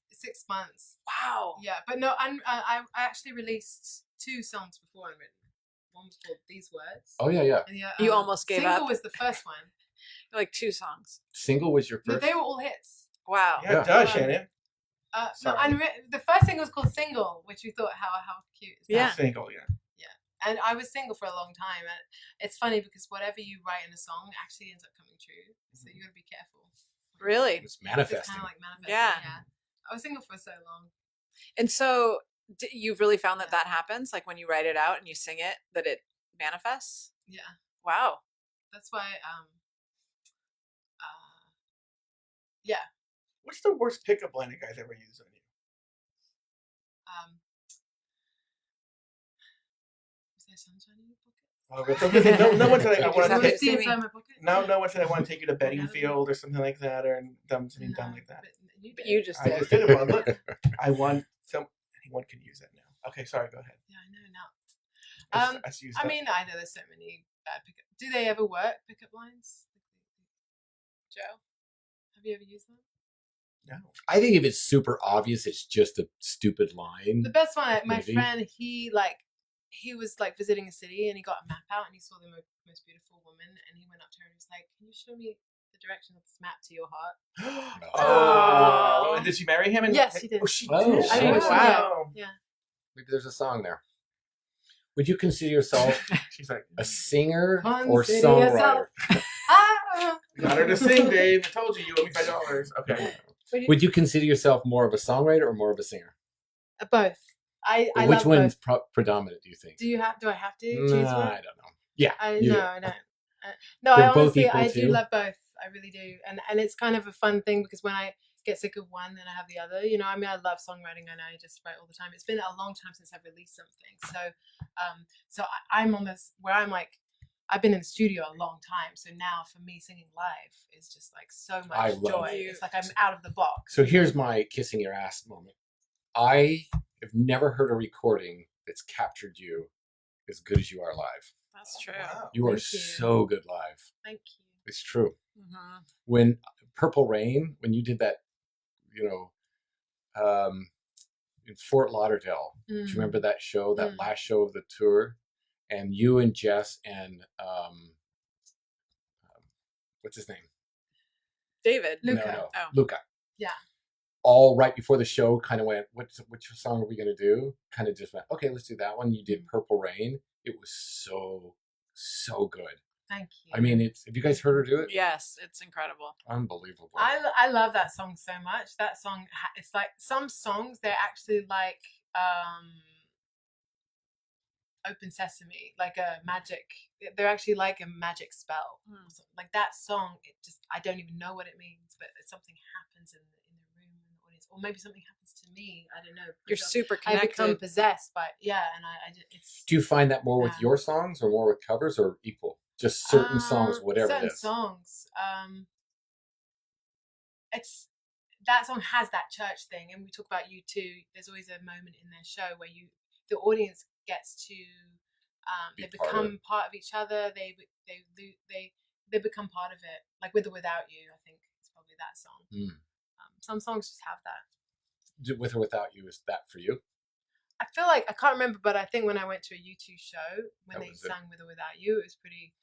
months. Wow. Yeah, but no, I actually released 2 songs before Unwritten. One was called These Words. Oh yeah. And the, You almost gave Single up. was the first one. Like 2 songs. Single was your No, first. they were all hits. Wow. Yeah, it does, Shannon. No, Sorry. the first single was called Single, which we thought, how cute is that? Yeah. Single, yeah. And I was single for a long time. And it's funny because whatever you write in a song actually ends up coming true. So you got to be careful. Really? It's It's manifesting. kind of like manifesting. Yeah. I was single for so long. And so you've really found that that happens, like when you write it out and you sing it, that it manifests. Yeah. Wow. That's why, yeah. What's the worst pickup line you guys ever used on you? Was there sunshine in your pocket? Oh, but no one said I You want just to have take. to see me. inside my pocket? No one said I want to take you to Bedingfield or something like that, or something dumb like that. But you just I did. just did it. Well, look, I want some. Anyone can use that now. Okay, sorry. Go ahead. Yeah, I know now. I used I that. mean, I know there's so many bad pickup. Do they ever work pickup lines? Joe, have you ever used them? No. I think if it's super obvious, it's just a stupid line. The best one, my Maybe. friend, he was like visiting a city and he got a map out and he saw the most beautiful woman and he went up to her and was like, "Can you show me the direction of this map to your heart?" Oh, Oh. did she marry him? Yes, she did. Oh, she Oh, did. I didn't know she Wow. did. Yeah. Maybe there's a song there. Would you consider yourself She's like, a singer or Consider songwriter? yourself. Ah! got her to sing, Dave. I told you, you owe me $5. Okay. Would you consider yourself more of a songwriter or more of a singer? Both. I Which love one's both. predominant, do you think? Do I have to Nah, choose one? I don't know. Yeah. I you do. I don't. No, They're I both honestly, equal I too? do love both. I really do, and it's kind of a fun thing because when I get sick of one, then I have the other. You know, I mean, I love songwriting, and I just write all the time. It's been a long time since I've released something, so I'm on this where I'm like, I've been in the studio a long time, so now for me singing live is just like so I much love joy. it. It's like I'm out of the box. So here's my kissing your ass moment. I have never heard a recording that's captured you as good as you are live. That's true. Wow. You are Thank you. so good live. Thank you. It's true. Mm-hmm. When Purple Rain, when you did that, in Fort Lauderdale, do you remember that show, that last show of the tour? And you and Jess and what's his name? David. Luca. No, Oh. Luca. Yeah. All right before the show, kind of went, which song are we going to do? Kind of just went, okay, let's do that one. You did Purple Rain. It was so good. Thank you. I mean, have you guys heard her do it? Yes, it's incredible. Unbelievable. I love that song so much. That song, it's like some songs, they're actually like open sesame, like a magic. They're actually like a magic spell. Like that song, I don't even know what it means, but something happens in the room, in the audience, or maybe something happens to me. I don't know. You're because super I become connected. possessed by and I just it's Do you find that more with Yeah. your songs or more with covers or equal? Just certain songs, whatever certain it is. songs. It's that song has that church thing, and we talk about U2. There's always a moment in their show where the audience gets to Be they part of become part of each other. They become part of it. Like With or Without You, I think it's probably that song. Some songs just have that. With or Without You, is that for you? I feel like I can't remember, but I think when I went to a U2 show when That they was it. sang With or Without You, it was pretty.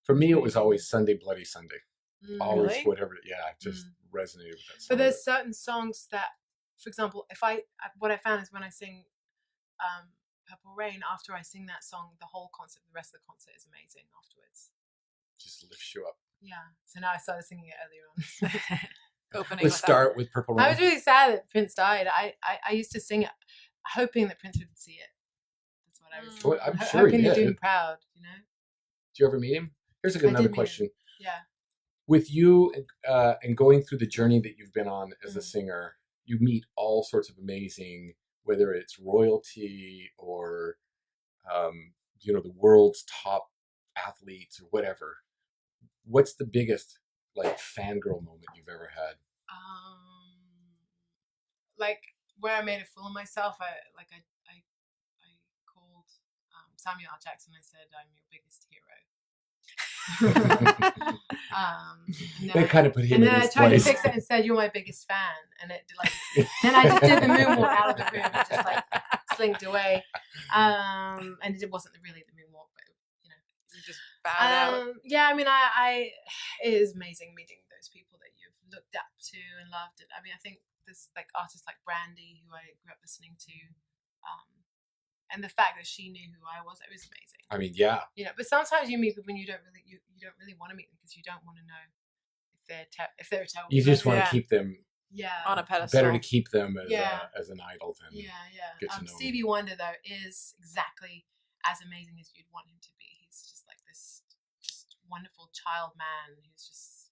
For me, it was always Sunday Bloody Sunday. Always Really? whatever. Yeah, it just resonated with that song. But there's certain songs that, for example, what I found is when I sing Purple Rain, after I sing that song, the whole concert, the rest of the concert is amazing afterwards. just lifts you up. Yeah. So now I started singing it earlier on. Opening Let's with that. start with Purple Rain. I was really sad that Prince died. I used to sing it hoping that Prince would see it. That's what I was Well, I'm ho- sure hoping he to do did. him proud, you know? Did you ever meet him? Here's I did another meet him. question. Yeah. With you and going through the journey that you've been on as a singer, you meet all sorts of amazing, whether it's royalty or, the world's top athletes or whatever, what's the biggest like fangirl moment you've ever had? Like where I made a fool of myself. I called Samuel L. Jackson. I said, "I'm your biggest hero." They kind of put him and in then I his tried place. to fix it and said, "You're my biggest fan," and it like. Then I just did the moonwalk out of the room and just like slinked away. And it wasn't really the moonwalk, but you know, You just bowed out. yeah. I mean, it is amazing meeting those people that you've looked up to and loved. I mean, I think this like artists like Brandy, who I grew up listening to, and the fact that she knew who I was, it was amazing. I mean, yeah. You know, but sometimes you meet people and you don't really want to meet them because you don't want to know if they're terrible. You just want Yeah. to keep them. Yeah. On a pedestal. Better to keep them as Yeah. as an idol than Yeah. get to know him. Stevie Wonder though is exactly as amazing as you'd want him to be. He's just like this just wonderful child man who's just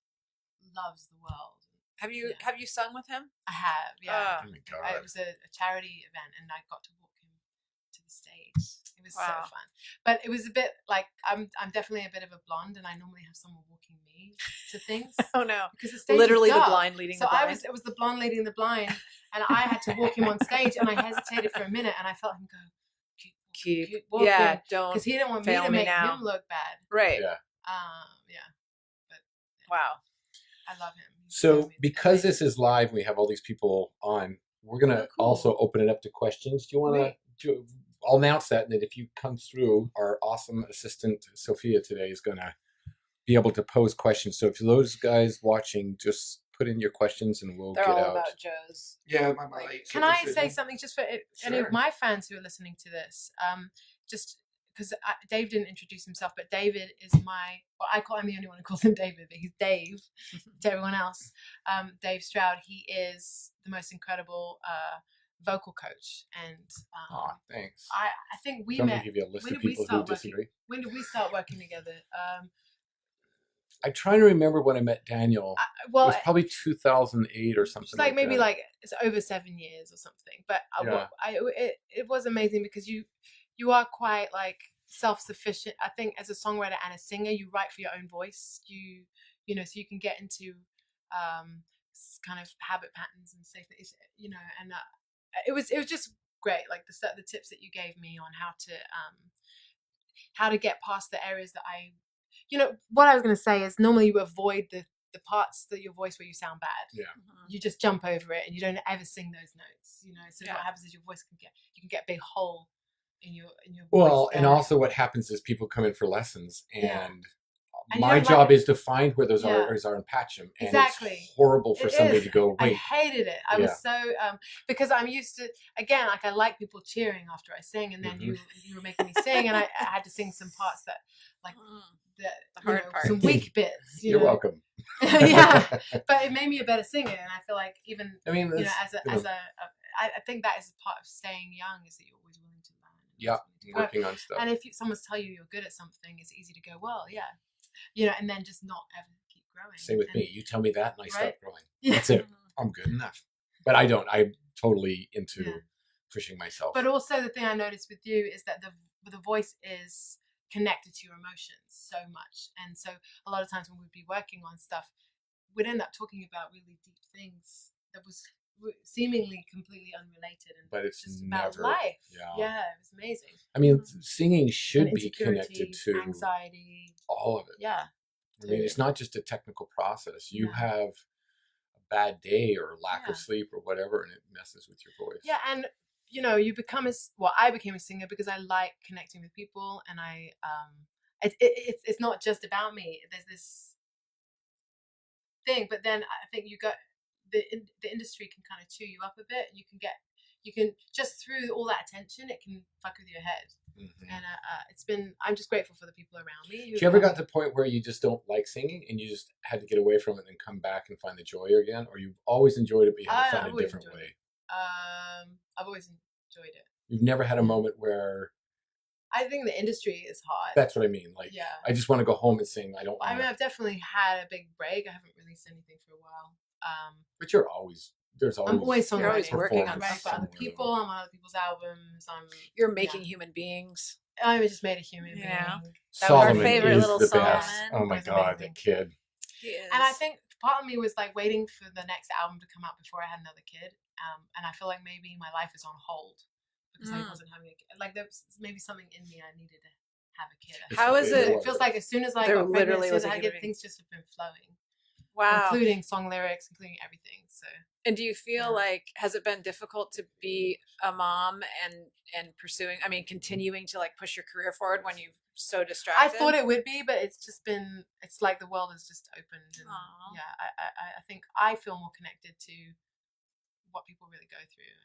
loves the world. Have you sung with him? I have, yeah. Oh my God. It was a charity event, and I got to walk him to the stage. It was Wow. so fun, but it was a bit like I'm definitely a bit of a blonde, and I normally have someone walking me to things Oh no. because the stage Literally is the dark. blind leading So the blind. it was the blonde leading the blind, and I had to walk him on stage, and I hesitated for a minute, and I felt him go, keep walking, Yeah, don't. because he didn't want me fail to me make now. him look bad. Right. Yeah. Wow. I love him. He's So amazing. because this is live and we have all these people on, we're going to Oh, cool. also open it up to questions. Do you want Great. to, I'll announce that if you come through, our awesome assistant, Sophia, today is going to be able to pose questions. So if those guys watching, just put in your questions and we'll They're get all out. about Joe's. Yeah, my like. Can I say something just for any Sure. of my fans who are listening to this? Just because Dave didn't introduce himself, but David is I'm the only one who calls him David, but he's Dave to everyone else. Dave Stroud, he is the most incredible vocal coach. And Aw, thanks. I think we Don't met. give you a list when of did we people who start working? disagree. When did we start working together? I try to remember when I met Daniel. It Well, was probably 2008 or something it's like maybe that. like it's over 7 years or something. But Yeah. it was amazing because you are quite like self-sufficient. I think as a songwriter and a singer, you write for your own voice. You know, so you can get into kind of habit patterns and say things, you know. And it was just great. Like the tips that you gave me on how to get past the areas that you know, what I was going to say is normally you avoid the parts that your voice where you sound bad. Yeah. You just jump over it and you don't ever sing those notes, you know. So Yeah. what happens is your voice you can get a big hole in your voice. Well, and there. also what happens is people come in for lessons and Yeah. And you my don't job like- is to find where those Yeah. areas are and patch them. And Exactly. it's horrible for It somebody is. to go, I wait, hated it. I was so because I'm used to, again, like I like people cheering after I sing, and then Mhm. you were making me sing, and I had to sing some parts that like The you hard know, parts. some weak bits. you're know. welcome. Yeah, but it made me a better singer, and I feel like even I mean, you know, that's- I think that is part of staying young is that you're always willing to learn. And yeah, always willing to work. working on stuff. And if someone's tell you you're good at something, it's easy to go, well, yeah, you know, and then just not ever keep growing. Same with And- me. You tell me that and I stop Right. growing. Yeah. That's it. I'm good enough. But I don't. I'm totally into Yeah. pushing myself. But also the thing I noticed with you is that the voice is connected to your emotions so much, and so a lot of times when we'd be working on stuff, we'd end up talking about really deep things that was seemingly completely unrelated, and But it's just about never- life. yeah. It was amazing. I mean, singing should And be connected insecurity, to anxiety. all of it. Yeah. I mean, it's not just a technical process. You No. have a bad day or lack Yeah. of sleep or whatever, and it messes with your voice. Yeah, and you know, you become I became a singer because I like connecting with people, and it's not just about me. There's this thing, but then I think you got the industry can kind of chew you up a bit. You can just through all that attention, it can fuck with your head. Mhm. And I'm just grateful for the people around me. Did you ever got to the point where you just don't like singing and you just had to get away from it and then come back and find the joy again? Or you've always enjoyed it, but you had to I've find a always different enjoyed way? I've always enjoyed it. You've never had a moment where, I think the industry is hard. that's what I mean. Like, Yeah. I just want to go home and sing. I don't I want mean, to. I've definitely had a big break. I haven't released anything for a while. But there's always I'm always songwriting. You're always working on I write for other somewhere. people. I'm on other people's albums. You're making human beings. I just made a human being. Yeah. That was Solomon our favorite is little the best. Solomon. Oh my Was god, amazing. that kid. He is. And I think part of me was like waiting for the next album to come out before I had another kid. And I feel like maybe my life is on hold because I wasn't having a kid. Like there was maybe something in me I needed to have a kid. How is it? It feels like as soon as I There got pregnant, literally as soon as was a I had human kids, being. things just have been flowing, Wow. including song lyrics, including everything. So And do you feel Yeah. like has it been difficult to be a mom and pursuing? I mean, continuing to like push your career forward when you're so distracted? I thought it would be, but it's just been. It's like the world has just opened, and Aw. yeah, I think I feel more connected to what people really go through,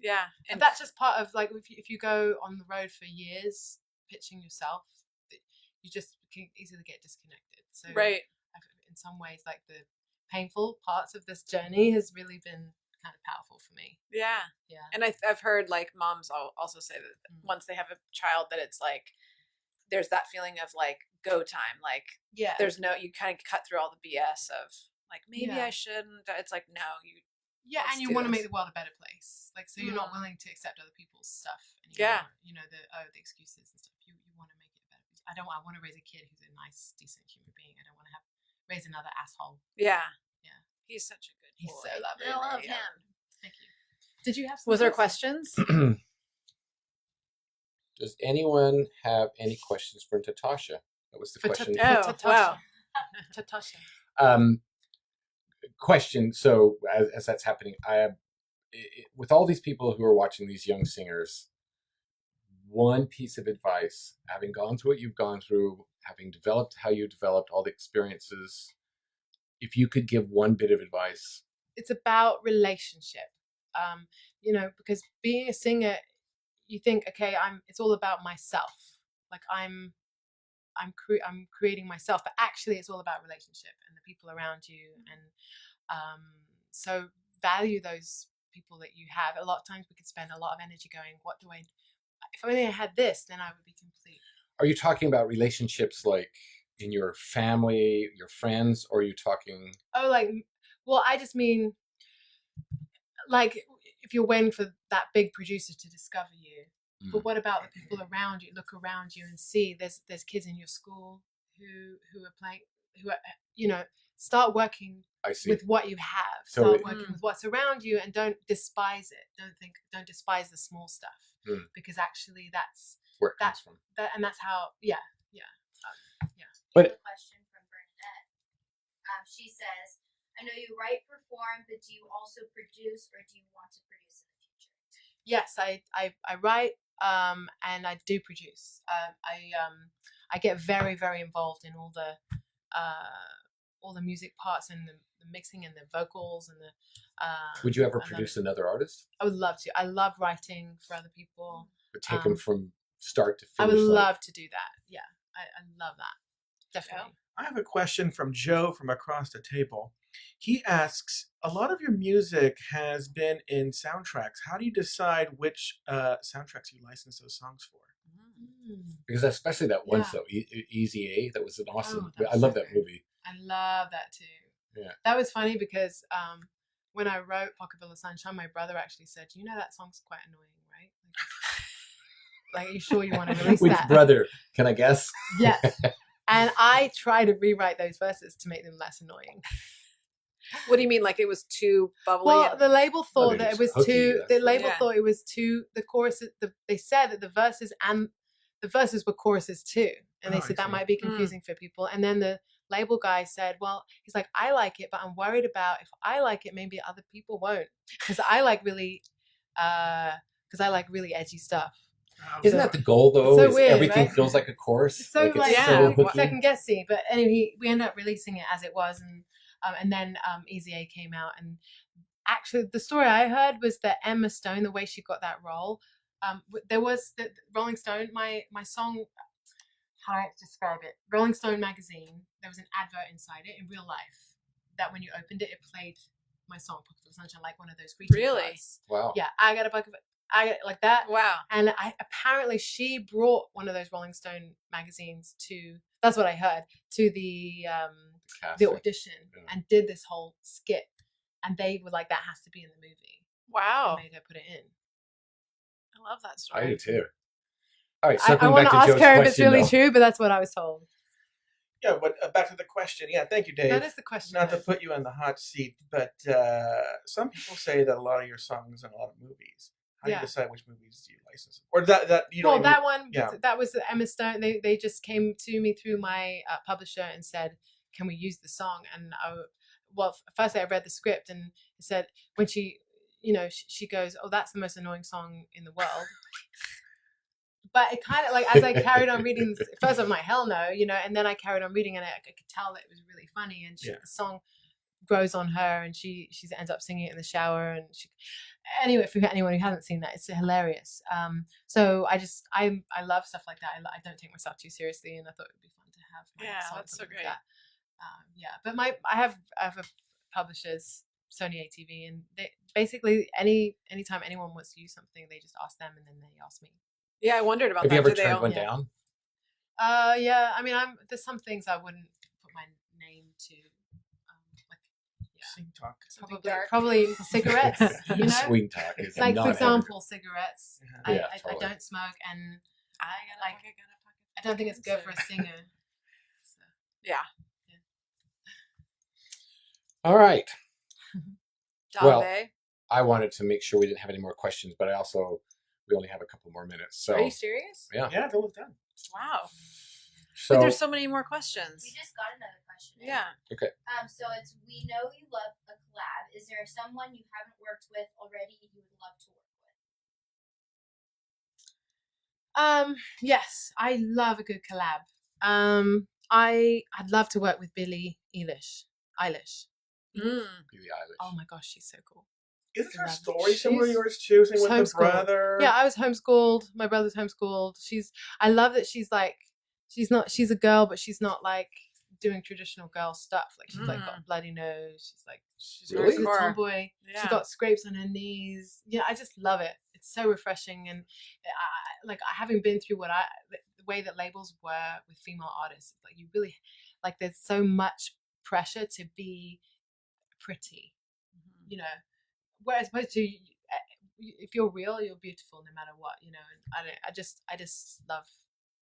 Yeah, and that's just part of like if you go on the road for years pitching yourself, you just can easily get disconnected. So right. in some ways, like the painful parts of this journey has really been kind of powerful for me. Yeah, Yeah. and I've heard like moms also say that once they have a child, that it's like there's that feeling of like go time. Like Yeah. there's no, you kind of cut through all the BS of like maybe Yeah. I shouldn't. It's like no, you. Yeah, Let's and you do want to this. make the world a better place. Like, so you're not willing to accept other people's stuff anymore. Yeah. You know, the excuses and stuff. You want to make it a better place. I want to raise a kid who's a nice, decent human being. I don't want to raise another asshole. Yeah. Yeah. He's such a good He's boy. so lovely. I love Yeah. him. Thank you. Did you have some Was there questions? questions? Does anyone have any questions for Natasha? That was the For question. Oh, wow. Natasha. Question. So as that's happening, with all these people who are watching these young singers, one piece of advice, having gone through what you've gone through, having developed how you developed all the experiences, if you could give one bit of advice. It's about relationship. You know, because being a singer, you think, okay, it's all about myself. Like I'm creating myself, but actually it's all about relationship and the people around you. And so value those people that you have. A lot of times we could spend a lot of energy going, if only I had this, then I would be complete. Are you talking about relationships like in your family, your friends, or are you talking? Oh, I just mean, like, if you're waiting for that big producer to discover you, but what about the people around you? Look around you and see there's kids in your school who are playing, who are, you know, start working I see. with what you have. Totally. Start working with what's around you, and don't despise it. Don't despise the small stuff, because actually that's where it comes from. and that's how. Yeah. But a question from Bernadette. She says, I know you write, perform, but do you also produce, or do you want to produce in the future? Yes, I write and I do produce. I get very, very involved in all the music parts and the mixing and the vocals and the. Would you ever I produce another artist? I would love to. I love writing for other people. But take them from start to I finish. would love to do that. Yeah, I love that. Definitely. I have a question from Joe from across the table. He asks, a lot of your music has been in soundtracks. How do you decide which soundtracks you license those songs for? Because especially that one Yeah. show, Easy A, that was an awesome. that I was love so that good. movie. I love that too. Yeah. That was funny because when I wrote Pocketful of Sunshine, my brother actually said, "You know that song's quite annoying, right? Like, are you sure you want to release Which that?" brother? Can I guess? Yes. And I try to rewrite those verses to make them less annoying. What do you mean? Like it was too bubbly? Well, and- the label thought they're that it just was hooky, too. that's The what- label Yeah. thought it was too. The choruses. They said that the verses were choruses too, and they Oh, said I that see. might be confusing for people. And then the label guy said, "Well, he's like, I like it, but I'm worried about if I like it, maybe other people won't, because I like really edgy stuff." Isn't that the goal though? So is weird, everything right? feels like a chorus. It's so like Yeah. so hooky. second guessy, but anyway, we ended up releasing it as it was, and then Easy A came out, and actually the story I heard was that Emma Stone, the way she got that role, there was the Rolling Stone, my song, how do I describe it? Rolling Stone magazine, there was an advert inside it in real life that when you opened it, it played my song Pocketful of Sunshine, like one of those greeting Really? cards. Wow. Yeah, I got a bucket of like that. Wow. And apparently she brought one of those Rolling Stone magazines that's what I heard, to the Casting. audition, Yeah. and did this whole skit. And they were like, that has to be in the movie. Wow. And made her put it in. I love that I do story. too. All right, I circling want back to to ask Joe's her if it's question, really though. true, but that's what I was told. Yeah, but back to the question. Yeah, thank you, Dave. That is the question. Not to put you on the hot seat, but some people say that a lot of your songs in a lot of movies. How do you Yeah. decide which movies do you license? Or that you don't Well, even, that one, yeah. that was Emma Stone. They just came to me through my publisher and said, "Can we use the song?" And firstly I read the script and it said when she, she goes, "Oh, that's the most annoying song in the world." But it kind of like as I carried on reading, first I'm like, hell no, and then I carried on reading and I could tell that it was really funny. And the song grows on her and she ends up singing it in the shower. And anyway, for anyone who hasn't seen that, it's hilarious. So I love stuff like that. I don't take myself too seriously, and I thought it would be fun to have. That's so something great. like that. But I have publishers, Sony ATV, and they basically anytime anyone wants to use something, they just ask them and then they ask me. Yeah, I wondered about Have that. you ever Do they turned all- one Yeah. down? Yeah. I mean, there's some things I wouldn't put my name to. Sing talk. Probably cigarettes. Sweet talk. Is Like not for having- example, cigarettes. Yeah, I totally. don't smoke, and I don't think it's good for a singer. So. Yeah. All right. Well, Dave, I wanted to make sure we didn't have any more questions, but we only have a couple more minutes. So are you serious? yeah. Yeah, that was done. Wow. So But there's so many more questions. We just got another question. in. Yeah. So it's we know you love a collab. Is there someone you haven't worked with already you would love to work with? Yes, I love a good collab. I'd love to work with Billie Eilish. Mm. Billie Eilish. Oh my gosh, she's so cool. Isn't her Love- story similar to she's- yours too? Same with the homeschooled. brother. Yeah, I was homeschooled. My brother's homeschooled. I love that she's a girl, but she's not like doing traditional girl stuff. Like she's like got a bloody nose. She's Really? she's a Hardcore. tomboy. Yeah. She's got scrapes on her knees. Yeah, I just love it. It's so refreshing, and having been through the way that labels were with female artists, like you really, like there's so much pressure to be pretty, whereas opposed to if you're real, you're beautiful no matter what, and I just love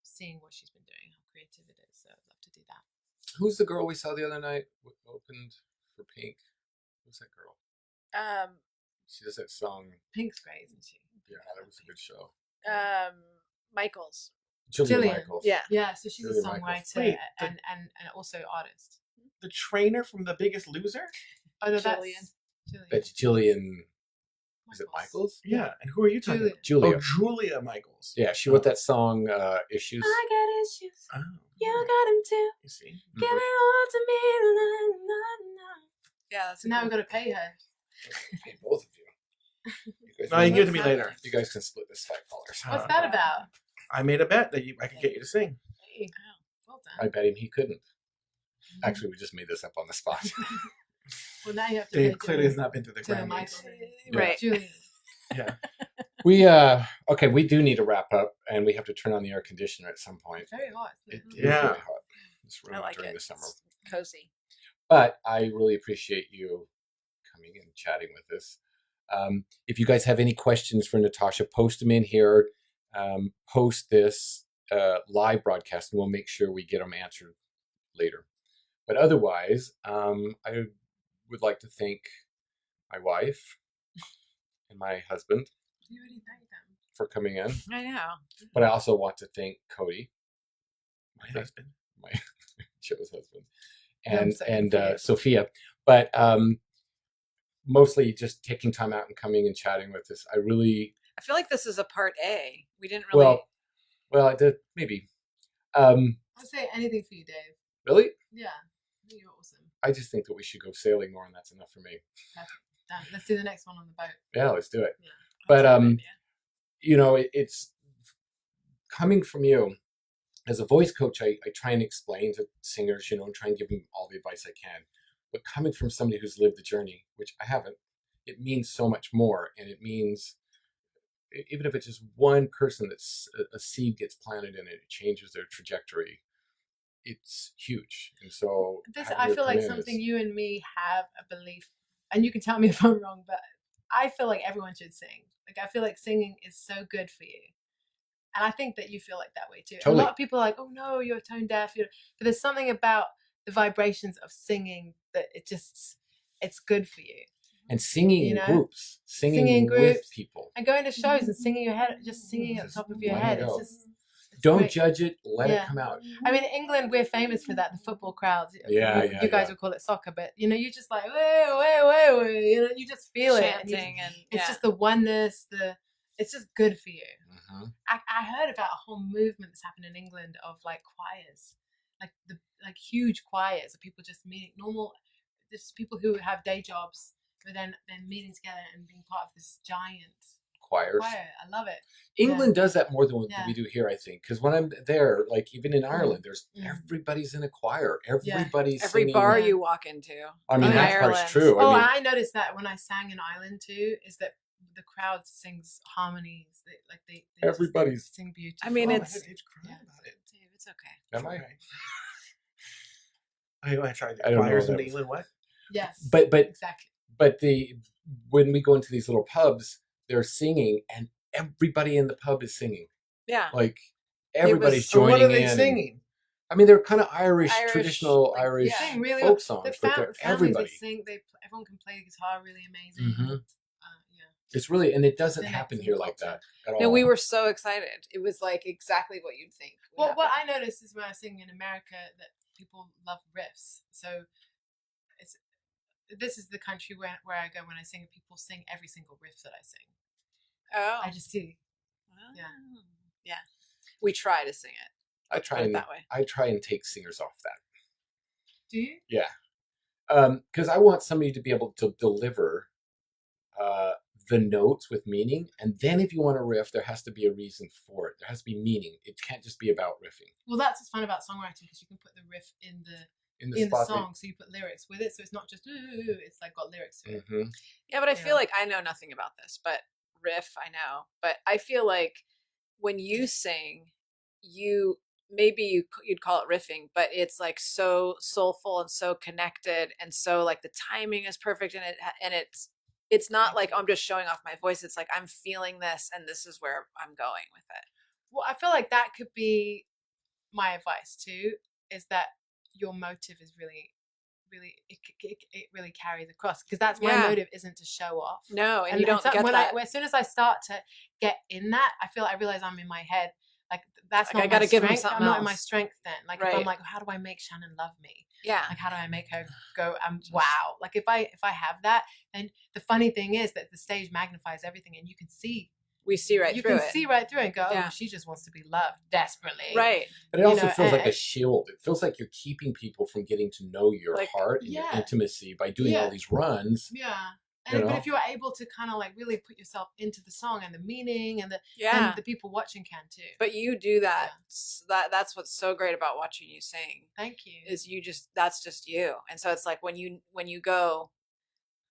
seeing what she's been doing, how creative it is. So I'd love to do that. Who's the girl we saw the other night? Opened for Pink. Who's that girl? She does that song. Pink's great, isn't she? Yeah, that was a good show. Michaels. Jillian Jillian. Michaels. Yeah. Yeah, so she's Really a Michaels. songwriter Wait, and also artist. The trainer from The Biggest Loser. Oh no, Jillian. That's Jillian. Is it Michaels? Yeah, and who are you talking about? Julia. Oh, Julia Michaels. Yeah, she wrote that song, Issues. I got issues. Oh, You got them too. you see. Give it all to me. Na, na, na. Yeah, that's So now we've got to pay her. Hey, both of you. You guys, No, you can give it to me What's later. you guys can split this $5. What's that about? I made a bet that I could get you to sing. Hey, well done. I bet him he couldn't. Actually, we just made this up on the spot. Well, now you have to Dave pay clearly has not been to the to Grammys. Michael. Right. Julian. Yeah. We do need to wrap up, and we have to turn on the air conditioner at some point. It's very hot. It isn't is it? Yeah. really hot this room I like during it. the summer. It's cozy. But I really appreciate you coming and chatting with us. If you guys have any questions for Natasha, post them in here. Post this live broadcast, and we'll make sure we get them answered later. But otherwise, I would like to thank my wife and my husband You already thanked them. for coming in. I know. But I also want to thank Cody, My husband. my Joe's husband, Yeah, I'm and sorry, and Sophia. Sophia. But mostly just taking time out and coming and chatting with us. I I feel like this is a part A. We didn't really. well, I did maybe. I'll say anything for you, Dave. Really, Yeah. You're awesome. I just think that we should go sailing more, and that's enough for me. Done. Let's do the next one on the boat. Yeah, let's do it. Yeah. But That's a good idea. it's coming from you as a voice coach. I try and explain to singers, and try and give them all the advice I can. But coming from somebody who's lived the journey, which I haven't, it means so much more. And it means, even if it's just one person that's a seed gets planted in it, it changes their trajectory. It's huge. And so I feel like something you and me have a belief, and you can tell me if I'm wrong, but I feel like everyone should sing. Like I feel like singing is so good for you. And I think that you feel like that way too. Totally. A lot of people are like, oh no, you're tone deaf. But there's something about the vibrations of singing that it's good for you. And singing You in know? groups, singing in with groups. people. And going to shows and singing your head, just singing at the top of your Let head. it It's go. just it's Don't great. judge it. Let it Yeah. come out. I mean, in England, we're famous for that, the football crowds. Yeah, You guys would call it soccer, but, you know, you just like, way, you know, you just feel it. And Chanting and it's just the oneness, it's just good for you. Uh-huh. I heard about a whole movement that's happened in England of like choirs, like huge choirs of people just meeting just people who have day jobs, but then meeting together and being part of this giant Choirs. choir. I love it. England does that more than Yeah. we do here, I think. Because when I'm there, like even in Ireland, there's Mm. everybody's in a choir. Everybody's Every singing. bar Yeah. you walk into. I mean, in that Ireland. part's true. Oh, I mean, I noticed that when I sang in Ireland too, is that the crowd sings harmonies. They just everybody's. sing beautifully. I mean, Oh, it's- I heard Dave's crying Yeah. about it. Dave, it's okay. Am I? Okay. Okay, go ahead. Sorry. I don't know Choirs what in that was. England. What? Yes. But exactly. But when we go into these little pubs, they're singing, and everybody in the pub is singing. Yeah. Like everybody's So joining what are they in. singing? I mean, they're kind of Irish, Irish, traditional like, Irish yeah. Sing really folk well. songs, The but they're families, everybody. they sing. Everyone can play the guitar really amazing. Mhm. Yeah. It's really, and it doesn't Then happen it's here in like culture. that at all. No, we were so excited. It was like exactly what you'd think. would Well, what I happen. noticed is when I was singing in America that people love riffs. So this is the country where I go when I sing, and people sing every single riff that I sing. Oh. I just see. Yeah. Yeah. We try to sing it. I try Put it and that way. I try and take singers off that. Do you? Because I want somebody to be able to deliver the notes with meaning, and then if you want to riff, there has to be a reason for it. There has to be meaning. It can't just be about riffing. Well, that's what's fun about songwriting, because you can put the riff in the spot song, so you put lyrics with it, so it's not just ooh, it's like got lyrics to it. Mhm. Yeah, but I Yeah. feel like I know nothing about this, but riff I know. But I feel like when you sing, you'd call it riffing, but it's like so soulful and so connected, and so like the timing is perfect, and it's not like, oh, I'm just showing off my voice. It's like I'm feeling this, and this is where I'm going with it. Well, I feel like that could be my advice too, is that your motive is really it really carries across, because that's my Yeah. motive, isn't to show off. No, and you don't so get when that. as soon as I start to get in that, I realize I'm in my head. Like that's Like, not I my gotta give him strength. something I'm not in my else. strength then. Like if Right. I'm like, how do I make Shannon love me? Yeah. Like how do I make her go? Wow. Like if I have that, then the funny thing is that the stage magnifies everything, and you can see. We see right you through can it. see right through it and go, oh, Yeah. she just wants to be loved desperately. Right. But it also know, feels like a and- shield. It feels like you're keeping people from getting to know your Like, heart and your yeah. intimacy by doing all Yeah. these runs. Yeah. You And, but know? if you're able to kind of like really put yourself into the song and the meaning, and Yeah. then the people watching can too. But you do that. That's what's so great about watching you sing. Thank you. Is that's just you. And so it's like when you go,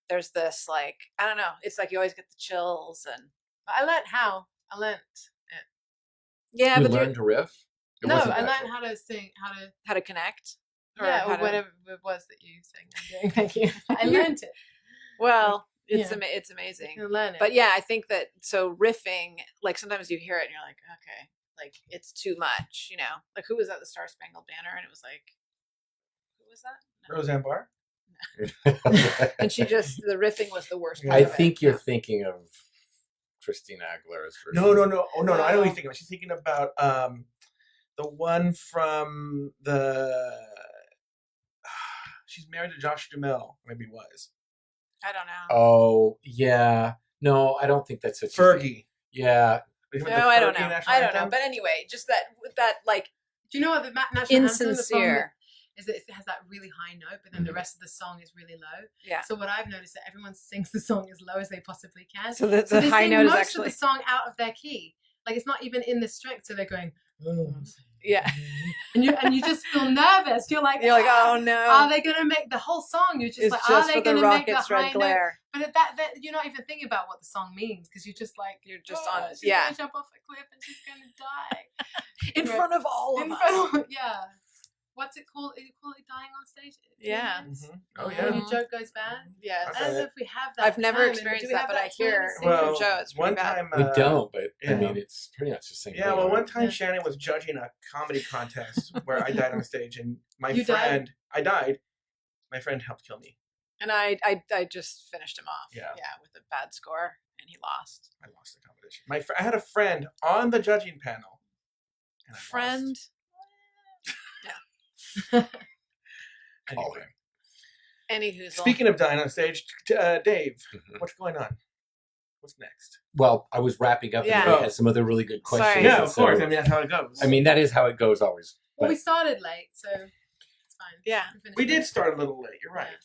there's this like, I don't know, it's like you always get the chills. And I learned how. I learned it. yeah, You but learned to riff? It No, wasn't I learned natural. how to sing, how to connect. or how to- whatever it was that you sang. I'm doing. Thank you. I learned it. Well, it's Yeah. it's You amazing. can learn it. But yeah, I think that so riffing, like sometimes you hear it and you're like, okay, like it's too much, you know. Like who was at the Star Spangled Banner? And it was like, who was that? No. Roseanne Barr? And she just the riffing was the worst part I of it. think you're thinking of Christina Aguilera's version. No. Oh, no. I know what No. you're thinking about. She's thinking about the one from the. She's married to Josh Duhamel. Maybe it was I don't know. Oh, yeah. No, I don't think that's what you think. Fergie. Yeah. They went No, to I don't Fergie know. National I don't know. Anthem. But anyway, just that like do you know what the national anthem, the problem insincere. is that it has that really high note, but then the rest of the song is really low. Yeah. So what I've noticed is that everyone sings the song as low as they possibly can. So the So they high sing note is most actually of the song out of their key. Like it's not even in the strength, so they're going, oh. yeah. and you just feel nervous. You're like, You're like, "Ah, oh no. are they gonna make the whole song? You're just It's like, just are they for the gonna make the rocket's high red note? glare. But that you're not even thinking about what the song means, because you're just like, You're just "Oh, on she's yeah. gonna jump off a cliff and she's gonna die In Right. front of all of in us. front of yeah. what's it called? Is it called dying on stage? Yeah. Mhm. Oh When yeah. your joke goes bad. Yes. I don't know if we have that. I've never term. experienced Do we that, have but I term hear in from singing? Joe it's pretty one bad. time We don't, but I yeah. mean, it's pretty much the same. Yeah, thing, well, right? one time Yeah. Shannon was judging a comedy contest where I died on stage, and my You died? friend, I died. My friend helped kill me. And I just finished him off. Yeah. with a bad score, and he lost. I lost the competition. I had a friend on the judging panel. And I Friend. lost. Call Anyway, him. Anywho, speaking of dying on stage, Dave, Mhm. what's going on? What's next? Well, I was wrapping up, Yeah. and we had some other really good questions. Sorry. Yeah, and of course. so- I mean, that's how it goes. I mean, that is how it goes always. Well, we But, started late, so it's fine. Yeah. can finish we it. did start a little late. You're right.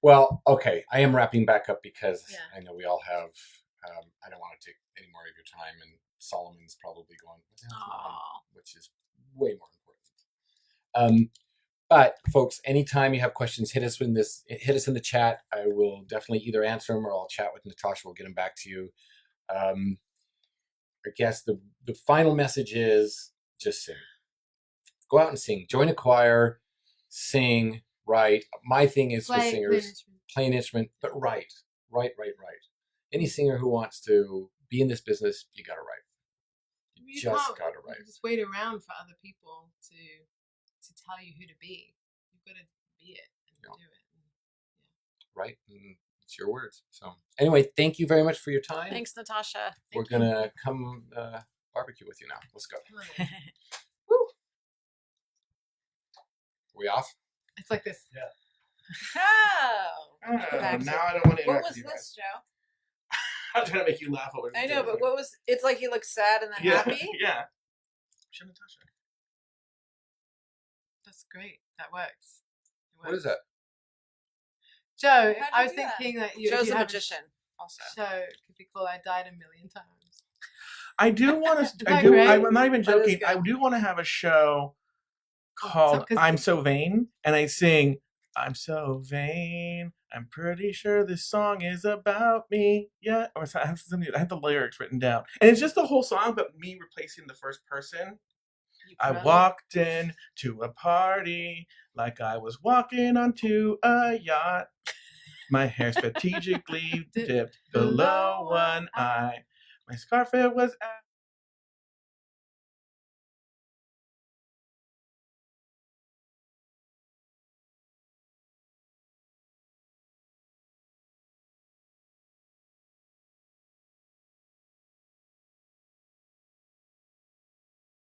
well, okay, I am wrapping back up because Yeah. I know we all have. I don't want to take any more of your time, and Solomon's probably going, "What the hell's going on?" Aw. which is way more important. But folks, anytime you have questions, hit us in the chat. I will definitely either answer them or I'll chat with Natasha. We'll get them back to you. I guess the final message is just sing. Go out and sing. Join a choir, sing, write. My thing is for singers, play an instrument, but write. Any singer who wants to be in this business, you got to write. You just can't got to write. just wait around for other people to tell you who to be. You've got to be it and Yeah. do it. Right? And it's your words. So anyway, thank you very much for your time. Thanks, Natasha. We're going to come barbecue with you now. Let's go. Come on then. Woo. Are we off? It's like this. Oh. Back to- Now I don't want to What interact was with you this, guys. Joe? I'm trying to make you laugh over I know, but what was? It's like he looks sad and then Yeah, happy. yeah. Show Natasha. That's great. That works. It What is works. that? Joe, How do I you was do that? thinking that you, if Joe's you a have magician, also. show, it could be called I Died a Million Times. I do want to. that great? I'm not even That is joking. I good. do want to have a show Oh, called 'cause- "I'm So Vain," and I sing, "I'm so vain. I'm pretty sure this song is about me." Yeah, or I have the lyrics written down, and it's just the whole song, but me replacing the first person. You I brother. walked in to a party like I was walking onto a yacht. My hair strategically dipped below one eye. My scarf, it was